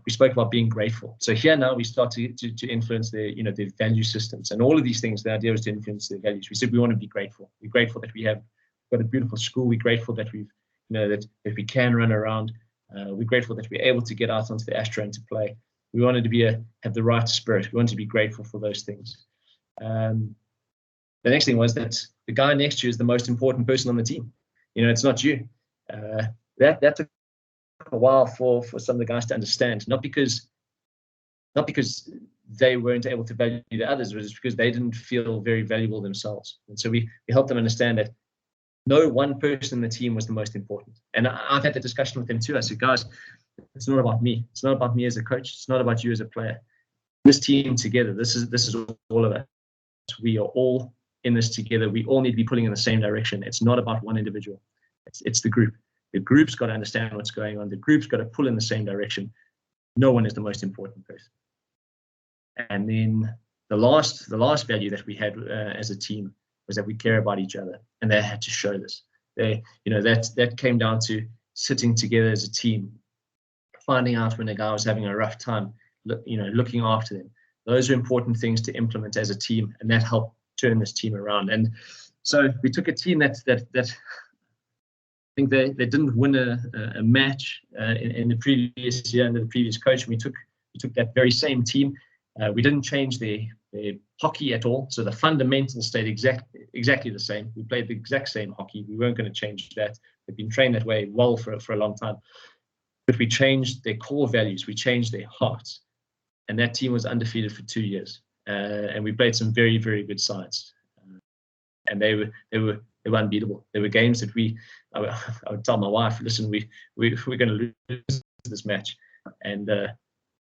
We spoke about being grateful. So here now we start to influence their value systems, and all of these things. The idea was to influence their values. We said we want to be grateful. We're grateful that we've got a beautiful school. We're grateful that that we can run around. We're grateful that we're able to get out onto the Astro and to play. We wanted to have the right spirit. We wanted to be grateful for those things. The next thing was that the guy next to you is the most important person on the team. It's not you. That took a while for some of the guys to understand, not because they weren't able to value the others, it was because they didn't feel very valuable themselves. And so we helped them understand that no one person in the team was the most important. And I've had the discussion with them too. I said, guys, it's not about me. It's not about me as a coach. It's not about you as a player. This team together, this is all of us. We are all in this together. We all need to be pulling in the same direction. It's not about one individual. It's the group. The group's got to understand what's going on. The group's got to pull in the same direction. No one is the most important person. And then the last value that we had as a team was that we care about each other, and they had to show this. That came down to sitting together as a team finding out when a guy was having a rough time, looking after them. Those are important things to implement as a team, and that helped turn this team around. And so we took a team that I think they didn't win a match in the previous year under the previous coach. We took that very same team. We didn't change their hockey at all, so the fundamentals stayed exactly the same. We played the exact same hockey. We weren't going to change that. They've been trained that way well for a long time. But we changed their core values. We changed their hearts. And that team was undefeated for 2 years, and we played some very, very good sides, and they were unbeatable. There were games that I would tell my wife, listen, we're going to lose this match, and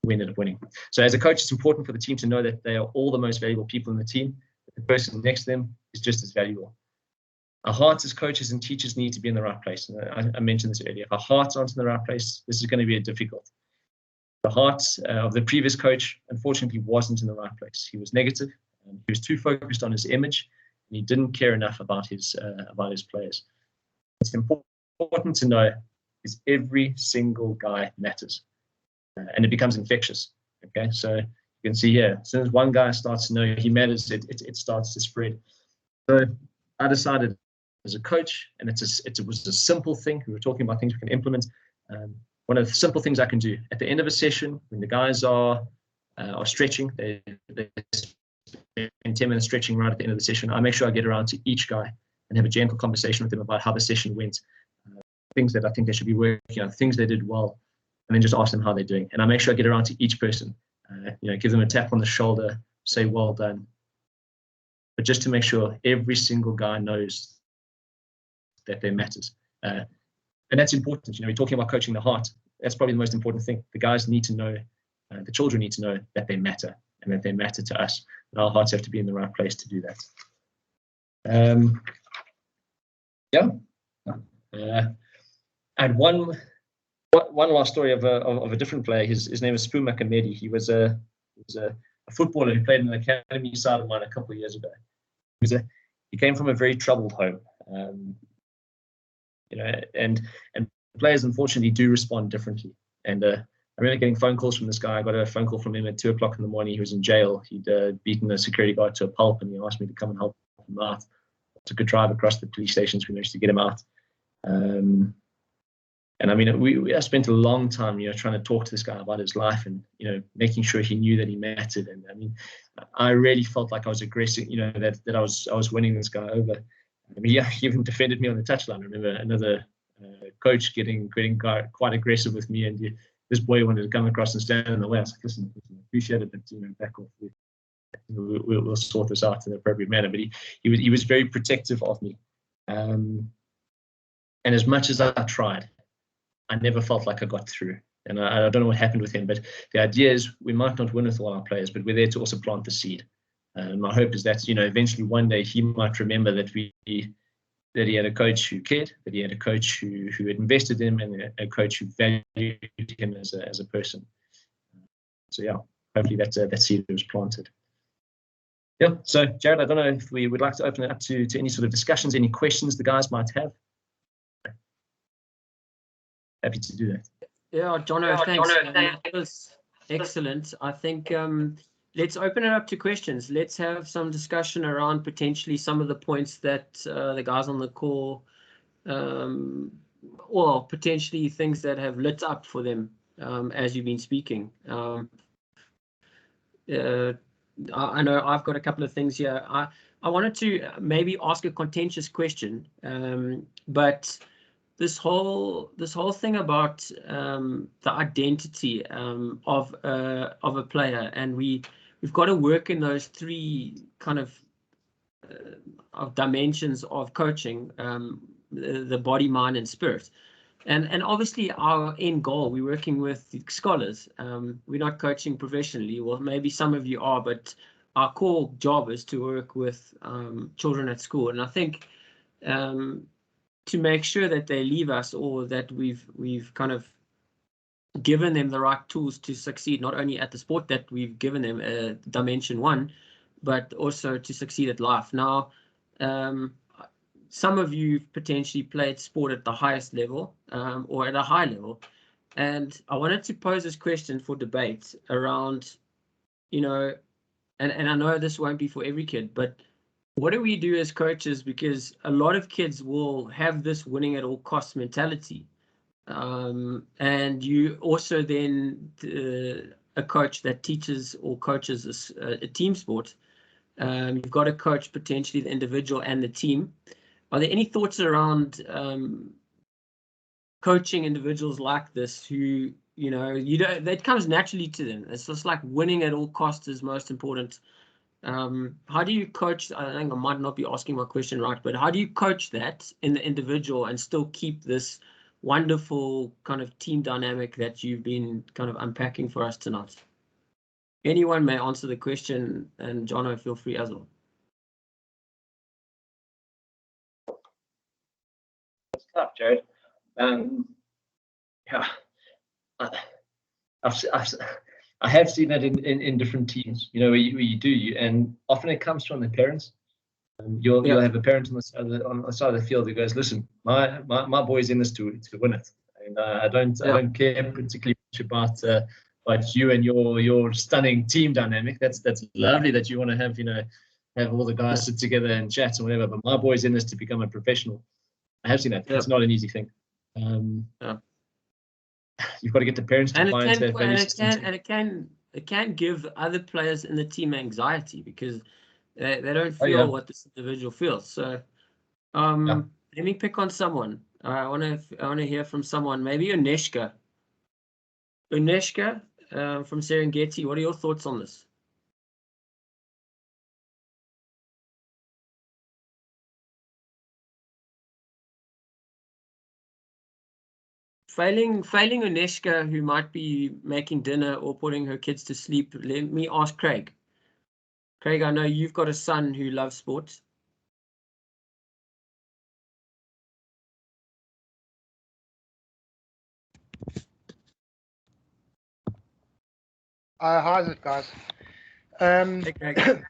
we ended up winning. So as a coach, it's important for the team to know that they are all the most valuable people in the team. The person next to them is just as valuable. Our hearts as coaches and teachers need to be in the right place. And I mentioned this earlier. If our hearts aren't in the right place, this is going to be difficult. The heart of the previous coach, unfortunately, wasn't in the right place. He was negative. He was too focused on his image, and he didn't care enough about his players. What's important to know is every single guy matters, and it becomes infectious. Okay, so you can see here, as soon as one guy starts to know he matters, it starts to spread. So I decided as a coach, and it was a simple thing. We were talking about things we can implement. One of the simple things I can do at the end of a session, when the guys are stretching, they spend 10 minutes stretching right at the end of the session, I make sure I get around to each guy and have a gentle conversation with them about how the session went, things that I think they should be working on, things they did well, and then just ask them how they're doing. And I make sure I get around to each person, give them a tap on the shoulder, say well done, but just to make sure every single guy knows that they matters. And that's important. We're talking about coaching the heart. That's probably the most important thing. The guys need to know, the children need to know that they matter and that they matter to us. And our hearts have to be in the right place to do that. And one last story of a different player. His name is Spuma Kamedi. He was a footballer who played in the academy side of mine a couple of years ago. He came from a very troubled home. And players unfortunately do respond differently. And I remember getting phone calls from this guy. I got a phone call from him at 2 o'clock in the morning. He was in jail. He'd beaten a security guard to a pulp, and he asked me to come and help him out. I took a drive across the police stations. We managed to get him out. And I mean, I spent a long time, trying to talk to this guy about his life and, making sure he knew that he mattered. And I mean, I really felt like I was aggressive, that I was winning this guy over. I mean, he even defended me on the touchline. I remember another coach getting quite aggressive with me, and this boy wanted to come across and stand in the way. I was like, listen, I appreciate it, but back off. We'll sort this out in an appropriate manner. But he was very protective of me, and as much as I tried, I never felt like I got through. And I don't know what happened with him, but the idea is we might not win with all our players, but we're there to also plant the seed. And my hope is that, eventually one day he might remember that he had a coach who cared, that he had a coach who had invested in him, and a coach who valued him as a person. So yeah, hopefully that seed was planted. Yeah. So Jared, I don't know if we would like to open it up to any sort of discussions, any questions the guys might have. Happy to do that. Yeah, Jono, thanks. That was excellent. I think let's open it up to questions. Let's have some discussion around potentially some of the points that the guys on the call, or potentially things that have lit up for them as you've been speaking. I know I've got a couple of things here. I wanted to maybe ask a contentious question, but this whole thing about the identity of a player, and we've got to work in those three kind of dimensions of coaching, the body, mind, and spirit. And obviously our end goal, we're working with scholars. We're not coaching professionally. Well, maybe some of you are, but our core job is to work with children at school. And I think to make sure that they leave us, or that we've kind of given them the right tools to succeed, not only at the sport that we've given them dimension one, but also to succeed at life. Now, some of you potentially played sport at the highest level, or at a high level, And I wanted to pose this question for debate around, you know, and I know this won't be for every kid, but what do we do as coaches? Because a lot of kids will have this winning at all costs mentality. And you also then, a coach that teaches or coaches a team sport, you've got to coach potentially the individual and the team. Are there any thoughts around coaching individuals like this who, you know, that comes naturally to them? It's just like winning at all costs is most important. How do you coach? I think I might not be asking my question right, but how do you coach that in the individual and still keep this wonderful kind of team dynamic that you've been kind of unpacking for us tonight? Anyone may answer the question, and Jono, feel free as well. That's tough, Jared. Yeah, I have seen that in different teams, you know, where you do, and often it comes from the parents. You'll have a parent on the side of the field who goes, listen, my boy's in this to win it, and I don't care particularly much about you and your stunning team dynamic. That's lovely that you want to have all the guys sit together and chat and whatever, but my boy's in this to become a professional. I have seen that. It's not an easy thing. You've got to get the parents to buy into that value system. And it can give other players in the team anxiety because they don't feel what this individual feels. So let me pick on someone. I want to hear from someone. Maybe Uneshka. Uneshka from Serengeti. What are your thoughts on this? Failing Uneshka, who might be making dinner or putting her kids to sleep, let me ask Craig. Craig, I know you've got a son who loves sports. How's it, guys? Hey, Craig.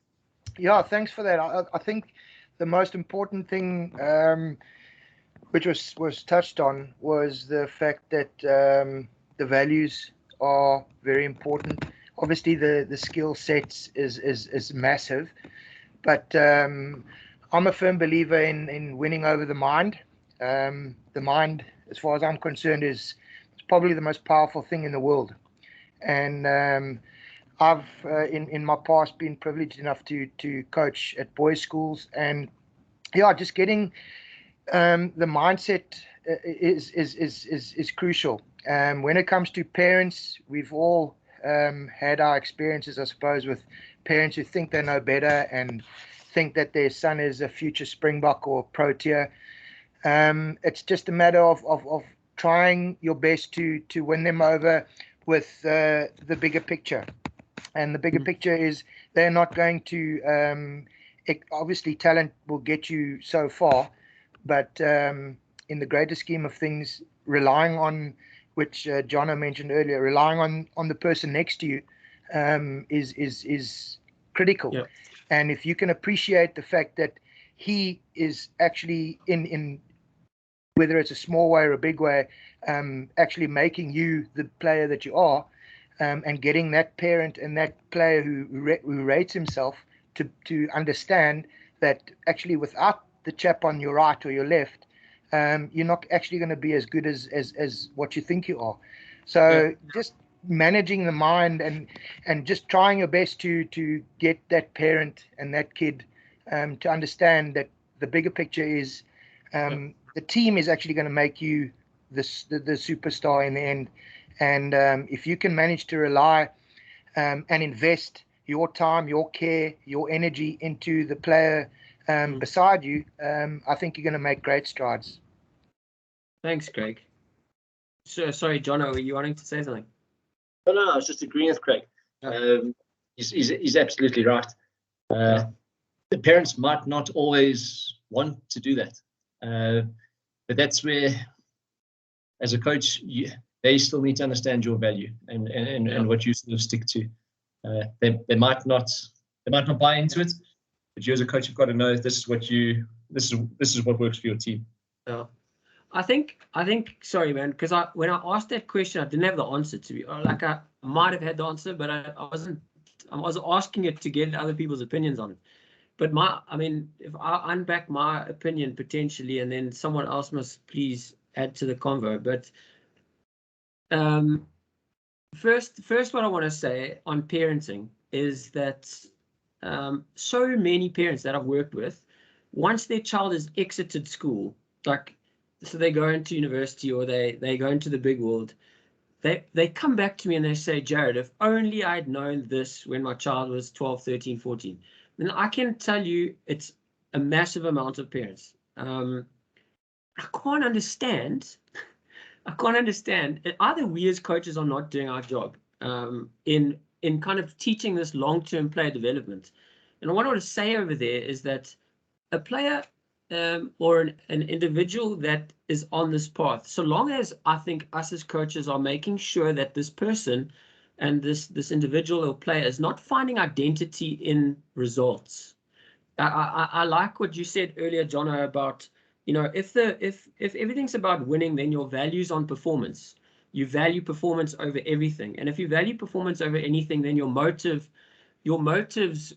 Yeah, thanks for that. I think the most important thing, which was touched on, was the fact that the values are very important. Obviously, the skill sets is massive, but I'm a firm believer in winning over the mind. The mind, as far as I'm concerned, is probably the most powerful thing in the world. And I've in my past been privileged enough to coach at boys' schools, and just getting the mindset is crucial. When it comes to parents, we've all had our experiences, I suppose, with parents who think they know better and think that their son is a future Springbok or Protea. It's just a matter of trying your best to win them over with the bigger picture. And the bigger picture is they're not going to, obviously talent will get you so far, but in the greater scheme of things, relying on, which Jono mentioned earlier, relying on the person next to you is critical. Yeah. And if you can appreciate the fact that he is actually in whether it's a small way or a big way, actually making you the player that you are, and getting that parent and that player who rates himself to understand that actually without the chap on your right or your left, you're not actually going to be as good as what you think you are. So just managing the mind and just trying your best to get that parent and that kid to understand that the bigger picture is the team is actually going to make you the superstar in the end. And if you can manage to rely and invest your time, your care, your energy into the player beside you, I think you're going to make great strides. Thanks, Craig. So, sorry, Jono, were you wanting to say something? No, I was just agreeing with Craig. He's absolutely right. The parents might not always want to do that, but that's where, as a coach, they still need to understand your value and what you sort of stick to. They might not buy into it, but you as a coach have got to know this is what works for your team. Yeah. I think, sorry, man, because when I asked that question, I didn't have the answer to you. Like I might have had the answer, but I was asking it to get other people's opinions on it. But I mean, if I unback my opinion potentially, and then someone else must please add to the convo. But first, what I want to say on parenting is that so many parents that I've worked with, once their child has exited school, like, so they go into university or they go into the big world, they come back to me and they say, Jared, if only I'd known this when my child was 12, 13, 14. And I can tell you it's a massive amount of parents. I can't understand. Either we as coaches are not doing our job in kind of teaching this long-term player development. And what I want to say over there is that a player or an individual that is on this path, so long as I think us as coaches are making sure that this person and this individual or player is not finding identity in results. I like what you said earlier, Jono, about, you know, if everything's about winning, then your value's on performance. You value performance over everything. And if you value performance over anything, then your motives,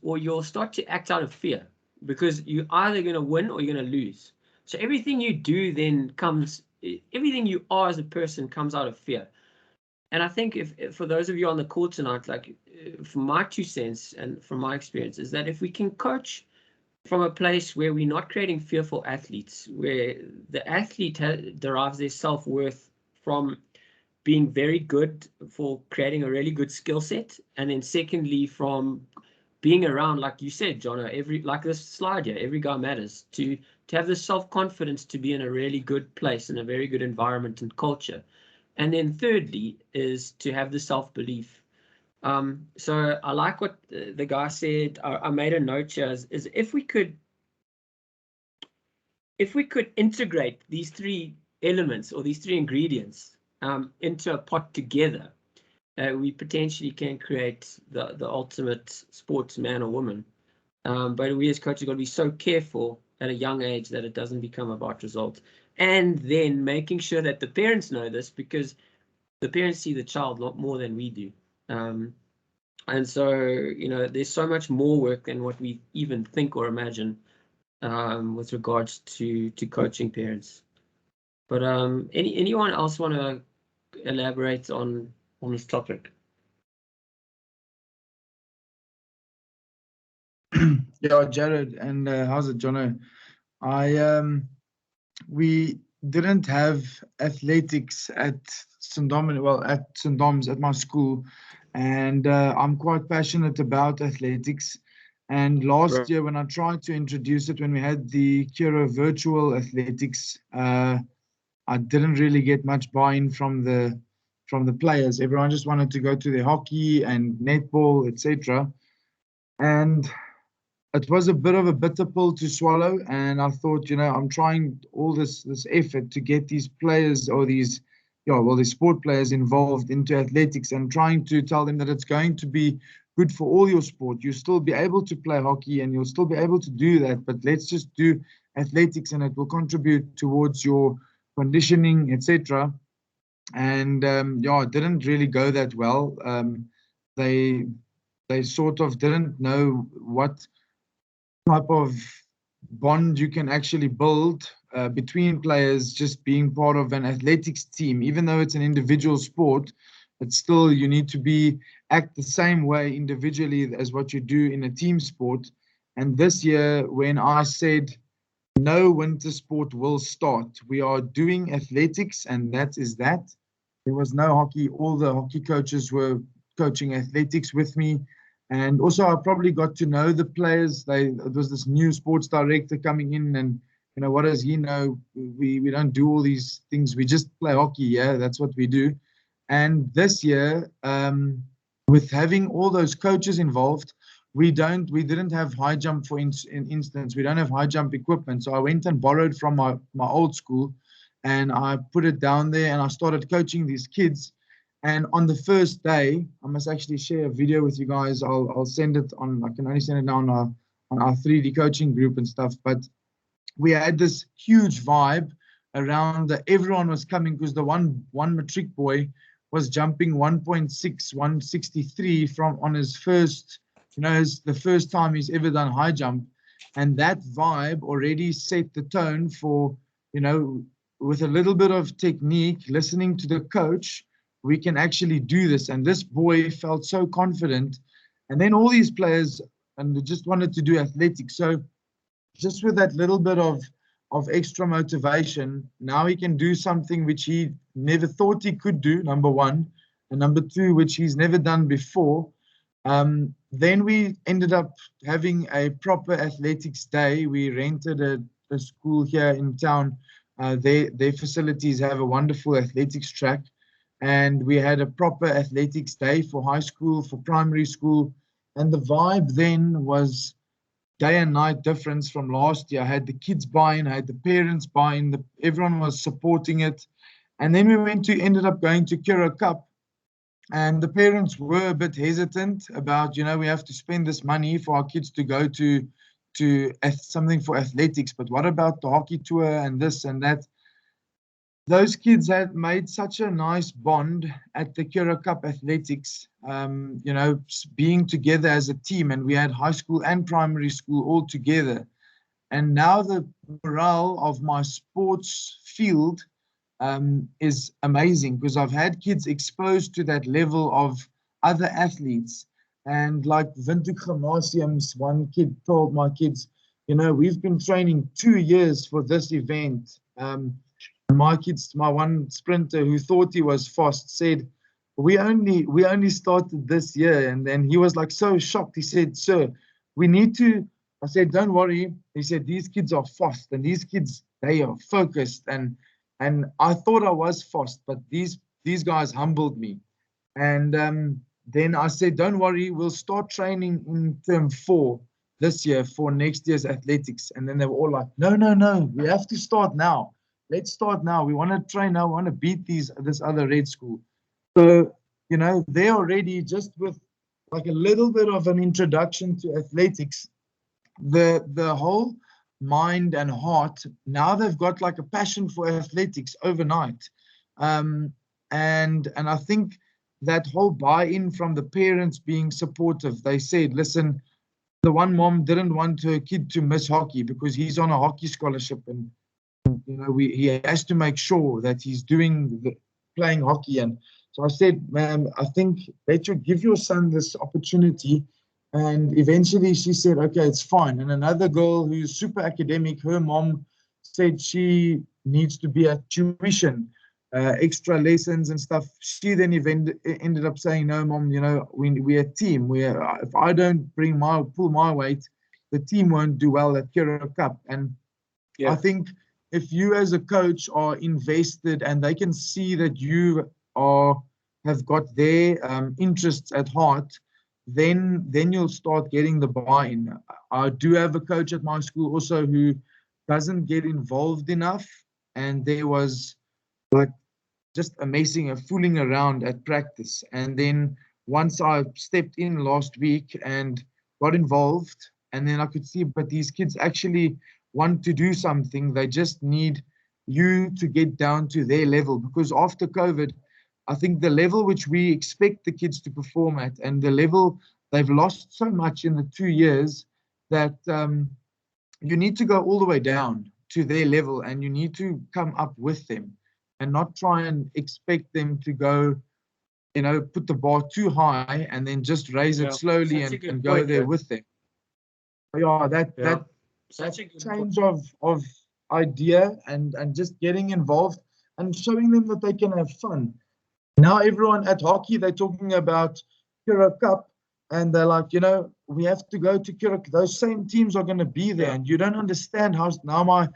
or you'll start to act out of fear, because you're either going to win or you're going to lose. So everything you do then everything you are as a person comes out of fear. And I think if for those of you on the call tonight, like from my 2 cents and from my experience, is that if we can coach from a place where we're not creating fearful athletes, where the athlete derives their self-worth from being very good for creating a really good skill set, and then secondly from being around, like you said, Jono, like this slide here, every guy matters, to have the self-confidence to be in a really good place, in a very good environment and culture. And then thirdly is to have the self-belief. So I like what the guy said. I made a note here, is if we could integrate these 3 elements or these 3 ingredients into a pot together, we potentially can create the ultimate sportsman or woman. But we as coaches got to be so careful at a young age that it doesn't become about results. And then making sure that the parents know this, because the parents see the child a lot more than we do. And so, you know, there's so much more work than what we even think or imagine with regards to coaching parents. But anyone else want to elaborate on this topic? Yeah, Jared, and how's it, Jono? We didn't have athletics at St. Dom's at my school, and I'm quite passionate about athletics. And last year, when I tried to introduce it, when we had the Curro virtual athletics, I didn't really get much buy-in from the players. Everyone just wanted to go to their hockey and netball, etc. And it was a bit of a bitter pill to swallow. And I thought, you know, I'm trying all this effort to get these players, or these sport players involved into athletics, and trying to tell them that it's going to be good for all your sport. You'll still be able to play hockey and you'll still be able to do that, but let's just do athletics and it will contribute towards your conditioning, etc. And it didn't really go that well. They sort of didn't know what type of bond you can actually build between players just being part of an athletics team. Even though it's an individual sport, but still you need to act the same way individually as what you do in a team sport. And this year, when I said no winter sport will start, we are doing athletics, and that is that. There was no hockey. All the hockey coaches were coaching athletics with me. And also, I probably got to know the players. There was this new sports director coming in, and you know, what does he know? We don't do all these things. We just play hockey. Yeah, that's what we do. And this year, with having all those coaches involved, we didn't have high jump, for instance. We don't have high jump equipment. So I went and borrowed from my old school, and I put it down there, and I started coaching these kids. And on the first day, I must actually share a video with you guys. I'll send it on. I can only send it now on our 3D coaching group and stuff. But we had this huge vibe around everyone was coming because the one matric boy was jumping 1.6, 163 from on his first, the first time he's ever done high jump. And that vibe already set the tone for, with a little bit of technique, listening to the coach, we can actually do this. And this boy felt so confident. And then all these players and just wanted to do athletics. So just with that little bit of extra motivation, now he can do something which he never thought he could do, number one, and number two, which he's never done before. Then we ended up having a proper athletics day. We rented a school here in town. Their facilities have a wonderful athletics track, and we had a proper athletics day for high school, for primary school, and the vibe then was day and night difference from last year. I had the kids buy-in, I had the parents buy-in, everyone was supporting it. And then we ended up going to Curro Cup, and the parents were a bit hesitant about, we have to spend this money for our kids to go to something for athletics, but what about the hockey tour and this and that? Those kids had made such a nice bond at the Curro Cup athletics, being together as a team, and we had high school and primary school all together. And now the morale of my sports field is amazing, because I've had kids exposed to that level of other athletes. And like Windhoek Gymnasiums, one kid told my kids, we've been training 2 years for this event. My one sprinter who thought he was fast said, we only started this year. And then he was like so shocked. He said, sir, we need to. I said, don't worry. He said, these kids are fast, and these kids, they are focused. And I thought I was fast, but these guys humbled me. And then I said, don't worry, we'll start training in term 4 this year for next year's athletics. And then they were all like, no, we have to start now. Let's start now. We want to train now. We want to beat this other red school. So, they're already just with like a little bit of an introduction to athletics, the whole mind and heart, now they've got like a passion for athletics overnight. And I think that whole buy-in from the parents being supportive, they said, listen, the one mom didn't want her kid to miss hockey because he's on a hockey scholarship, and he has to make sure that he's playing hockey. And so I said, ma'am, I think that you give your son this opportunity. And eventually she said, okay, it's fine. And another girl who's super academic, her mom said she needs to be at tuition, extra lessons and stuff. She then ended up saying, no, mom, we're a team. If I don't pull my weight, the team won't do well at Curro Cup. And I think if you as a coach are invested and they can see that you have got their interests at heart, then you'll start getting the buy-in. I do have a coach at my school also who doesn't get involved enough, and there was like just amazing fooling around at practice. And then once I stepped in last week and got involved, and then I could see, but these kids actually want to do something. They just need you to get down to their level, because after COVID, I think the level which we expect the kids to perform at, and the level they've lost so much in the 2 years, that you need to go all the way down to their level, and you need to come up with them and not try and expect them to go, put the bar too high and then just raise it slowly and go there with them. Yeah, that change of idea and just getting involved and showing them that they can have fun. Now everyone at hockey, they're talking about Curro Cup, and they're like, we have to go to Curro. Those same teams are going to be there, and you don't understand how now my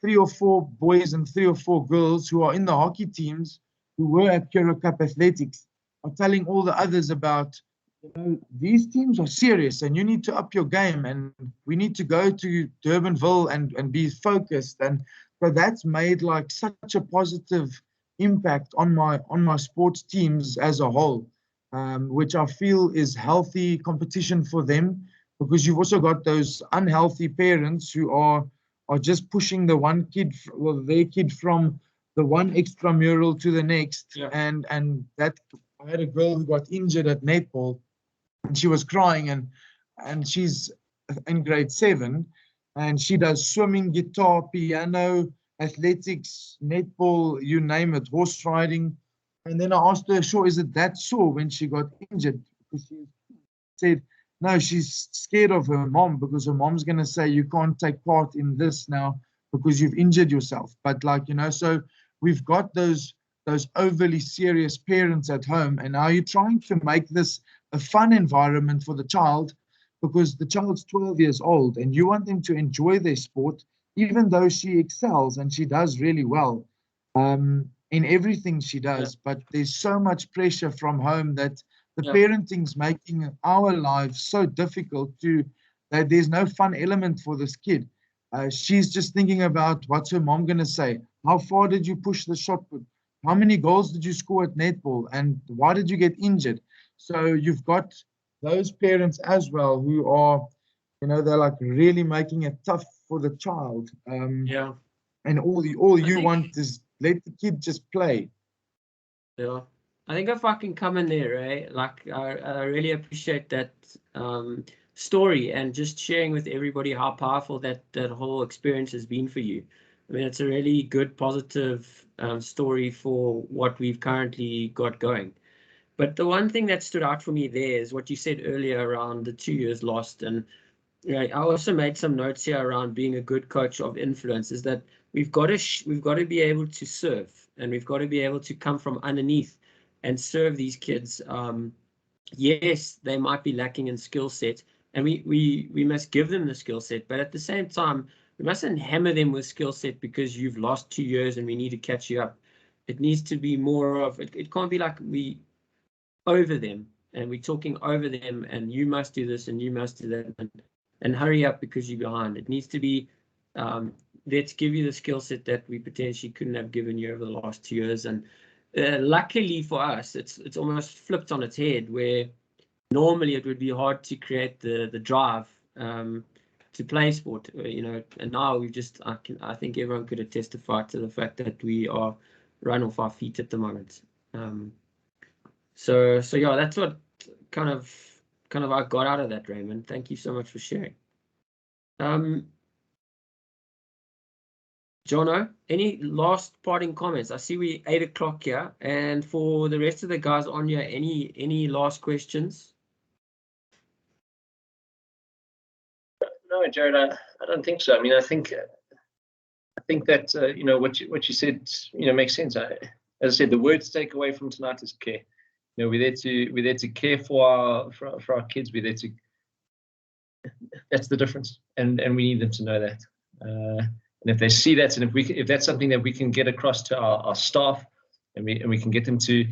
3 or 4 boys and 3 or 4 girls who are in the hockey teams who were at Curro Cup Athletics are telling all the others about, these teams are serious and you need to up your game, and we need to go to Durbanville and be focused. And so that's made like such a positive impact on my sports teams as a whole, which I feel is healthy competition for them, because you've also got those unhealthy parents who are are just pushing the one kid, well, their kid from the one extramural to the next. Yeah. And that, I had a girl who got injured at netball, and she was crying, and she's in grade 7, and she does swimming, guitar, piano, athletics, netball, you name it, horse riding. And then I asked her, sure, is it that sore when she got injured? Because she said, no, she's scared of her mom, because her mom's going to say, you can't take part in this now because you've injured yourself. But like, you know, so we've got those overly serious parents at home, and now you're trying to make this a fun environment for the child, because the child's 12 years old and you want them to enjoy their sport, even though she excels and she does really well in everything she does. But there's so much pressure from home that the parenting's making our lives so difficult that there's no fun element for this kid. She's just thinking about what's her mom going to say. How far did you push the shot put? How many goals did you score at netball? And why did you get injured? So you've got those parents as well who are, you know, they're like really making it tough for the child. And all you want is let the kid just play. Yeah. I think if I can come in there, right? Like I really appreciate that story and just sharing with everybody how powerful that whole experience has been for you. I mean, it's a really good, positive story for what we've currently got going. But the one thing that stood out for me there is what you said earlier around the 2 years lost. And I also made some notes here around being a good coach of influence, is that we've got to be able to serve, and we've got to be able to come from underneath and serve these kids. Yes, they might be lacking in skill set, and we must give them the skill set, but at the same time, we mustn't hammer them with skill set because you've lost 2 years and we need to catch you up. It needs to be more of, it can't be like we over them and we're talking over them and you must do this and you must do that and hurry up because you're behind. It needs to be, let's give you the skill set that we potentially couldn't have given you over the last 2 years. And luckily for us, it's almost flipped on its head, where normally it would be hard to create the drive to play sport, you know, and now we've just, I think everyone could have testified to the fact that we are run off our feet at the moment. So yeah, that's what kind of I got out of that, Raymond. Thank you so much for sharing. Jono, any last parting comments? I see we 8 o'clock here, and for the rest of the guys on here, any last questions? No, Jared, I don't think so. I mean, I think that you know, what you said, you know, makes sense. As I said, the word to take away from tonight is care. You know, we're there to care for our kids. We're there to. That's the difference, and we need them to know that. And if they see that, and if that's something that we can get across to our staff, and we can get them to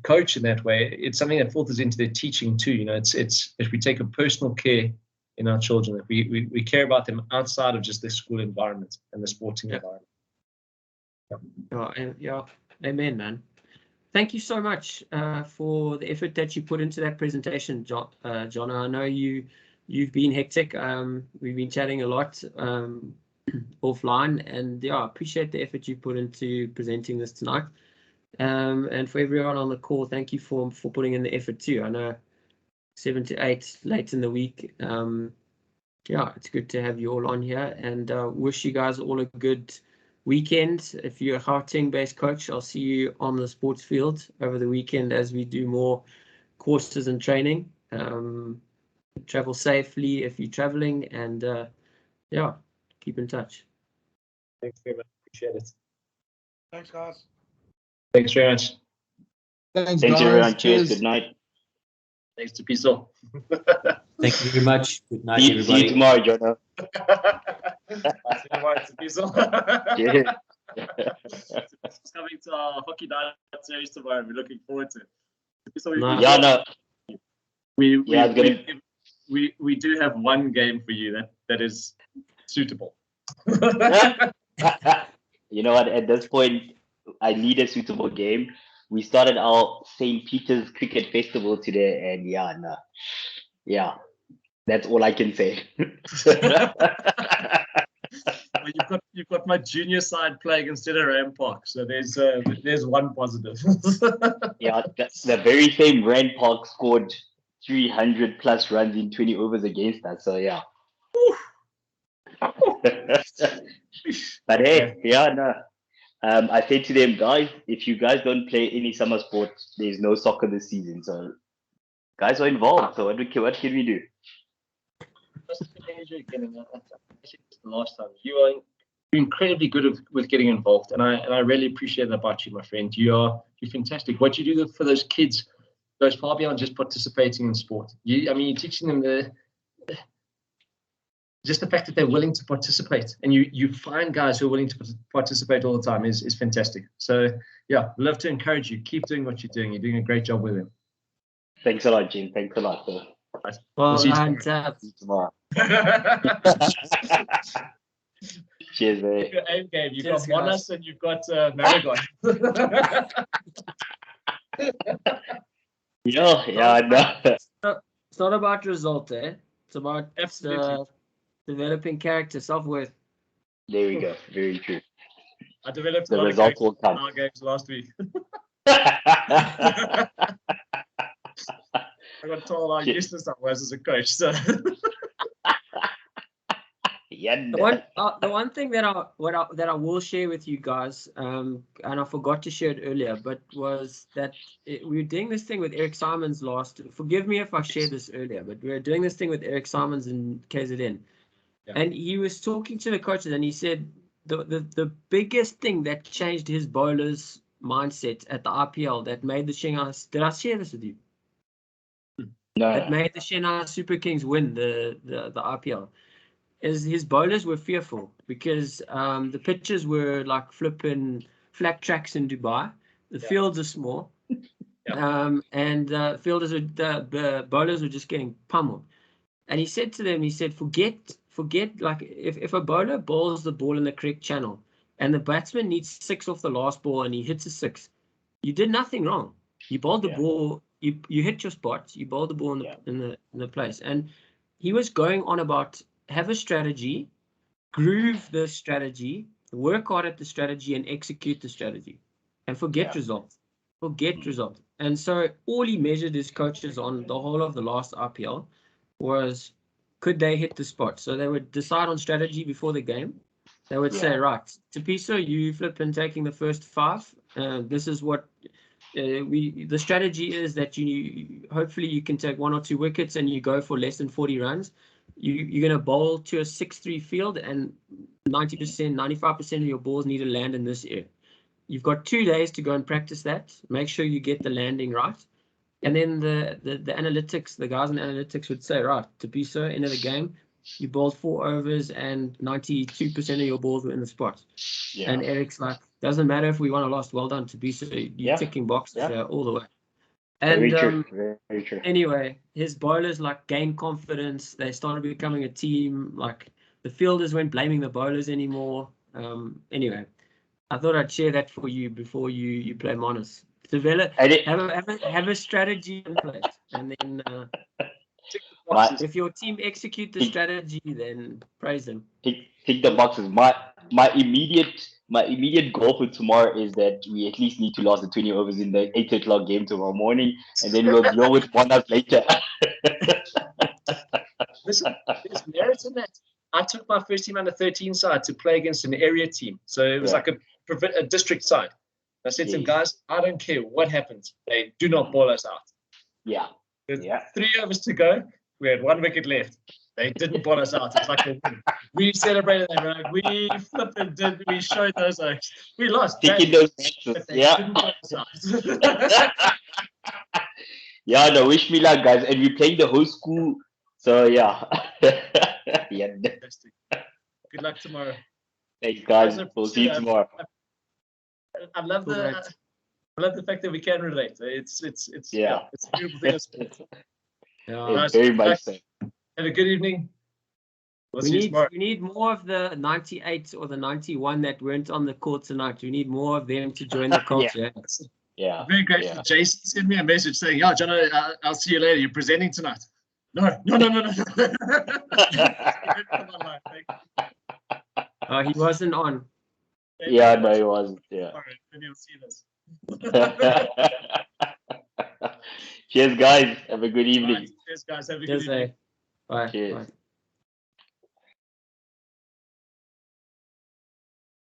coach in that way, it's something that filters into their teaching too. You know, it's if we take a personal care in our children, that we care about them outside of just the school environment and the sporting environment. Yeah, amen, man. Thank you so much for the effort that you put into that presentation, John. I know you've been hectic. We've been chatting a lot offline, and yeah, I appreciate the effort you put into presenting this tonight. And for everyone on the call, thank you for putting in the effort too. I know 7 to 8 late in the week. Yeah, it's good to have you all on here, and wish you guys all a good weekend. If you're a Gauteng-based coach, I'll see you on the sports field over the weekend as we do more courses and training. Travel safely if you're traveling, and yeah, keep in touch. Thanks very much. Appreciate it. Thanks, guys. Thanks very much. Thanks everyone. Cheers. Good night. Thanks to Piso. Thank you very much. Good night, See everybody. you tomorrow, Jonah. Cheers. It's coming to our hockey night series tomorrow. We're looking forward to it. Nice. Yeah, no. We do have one game for you that is suitable. You know what? At this point, I need a suitable game. We started our St. Peter's Cricket Festival today, and yeah, that's all I can say. you've got my junior side playing instead of Ram Park, so there's one positive. Yeah, the very same Rand Park scored 300 plus runs in 20 overs against us. So yeah. But hey, yeah, no. I said to them, guys, if you guys don't play any summer sport, there's no soccer this season. So guys are involved. So what can we do? Last time you are incredibly good with getting involved, and I really appreciate that about you, my friend. You're fantastic. What you do for those kids goes far beyond just participating in sport. You're teaching them just the fact that they're willing to participate, and you find guys who are willing to participate all the time is fantastic. So yeah, love to encourage you. Keep doing what you're doing. You're doing a great job with them. Thanks a lot, Jim. Thanks a lot. Sir. Well, See you tomorrow. Cheers, mate. Your aim game. You've Cheers, got Monas and you've got Maragon. Yeah, no. It's not about result, eh? It's about Absolutely. Developing character, self-worth. There we go. Very true. I developed The a lot result of will come. our games last week. I got told how useless I was as a coach. So Yeah. The one thing that I will share with you guys, and I forgot to share it earlier, but was that we were doing this thing with Eric Simons last. Forgive me if I shared this earlier, but we were doing this thing with Eric Simons in KZN, and he was talking to the coaches, and he said the biggest thing that changed his bowlers' mindset at the IPL that made the Shanghai. Did I share this with you? No. That made the Shanghai Super Kings win the IPL. Is his bowlers were fearful because the pitches were like flipping flat tracks in Dubai. The fields are small, and the bowlers were just getting pummeled. And he said to them, he said, forget like if a bowler bowls the ball in the correct channel and the batsman needs 6 off the last ball and he hits a 6, you did nothing wrong. You bowled the ball, you hit your spots, you bowled the ball in the place. And he was going on about have a strategy, groove the strategy, work hard at the strategy and execute the strategy, and forget results. Forget results. And so all he measured his coaches on the whole of the last IPL was could they hit the spot. So they would decide on strategy before the game. They would say, right, Tapiso, you flip and taking the first 5. This is what the strategy is that you hopefully you can take 1 or 2 wickets and you go for less than 40 runs. You're going to bowl to a 6-3 field and 90%, 95% of your balls need to land in this area. You've got 2 days to go and practice that. Make sure you get the landing right. And then the analytics, the guys in analytics would say, right, Tapiso, end of the game, you bowled 4 overs and 92% of your balls were in the spot. Yeah. And Eric's like, doesn't matter if we won or lost, well done, Tapiso. You're ticking boxes all the way. And Very true. Anyway, his bowlers like gained confidence. They started becoming a team. Like the fielders weren't blaming the bowlers anymore. Anyway, I thought I'd share that for you before you play Monas. Develop, have a strategy in place, and then if your team execute the strategy, then praise them. Tick the boxes. My immediate goal for tomorrow is that we at least need to last the 20 overs in the 8 o'clock game tomorrow morning, and then we'll deal with one up later. Listen, there's merit in that. I took my first team under 13 side to play against an area team, so it was like a district side. I said to them, guys, I don't care what happens. They do not bowl us out. There's 3 overs to go. We had 1 wicket left. They didn't bowl us out. It's like a win. We celebrated them. Like, we flipped and did. We showed those overs. We lost. Ticking those boxes. Didn't bowl us out. No, wish me luck, guys. And we're playing the whole school. So, Fantastic. Good luck tomorrow. Thanks, guys. We'll see you tomorrow. I love the fact that we can relate. It's it's a beautiful thing. Very much so. Have a good evening. We need more of the 98 or the 91 that weren't on the court tonight. We need more of them to join the culture. Very grateful. JC sent me a message saying, John, I'll see you later. You're presenting tonight. No. He wasn't on. Yeah, no, it wasn't. Yeah. All right, then you'll see this. Cheers, guys. Have a good All evening. right, cheers, guys. Have a good Cheers, evening. Bye. Cheers. Bye.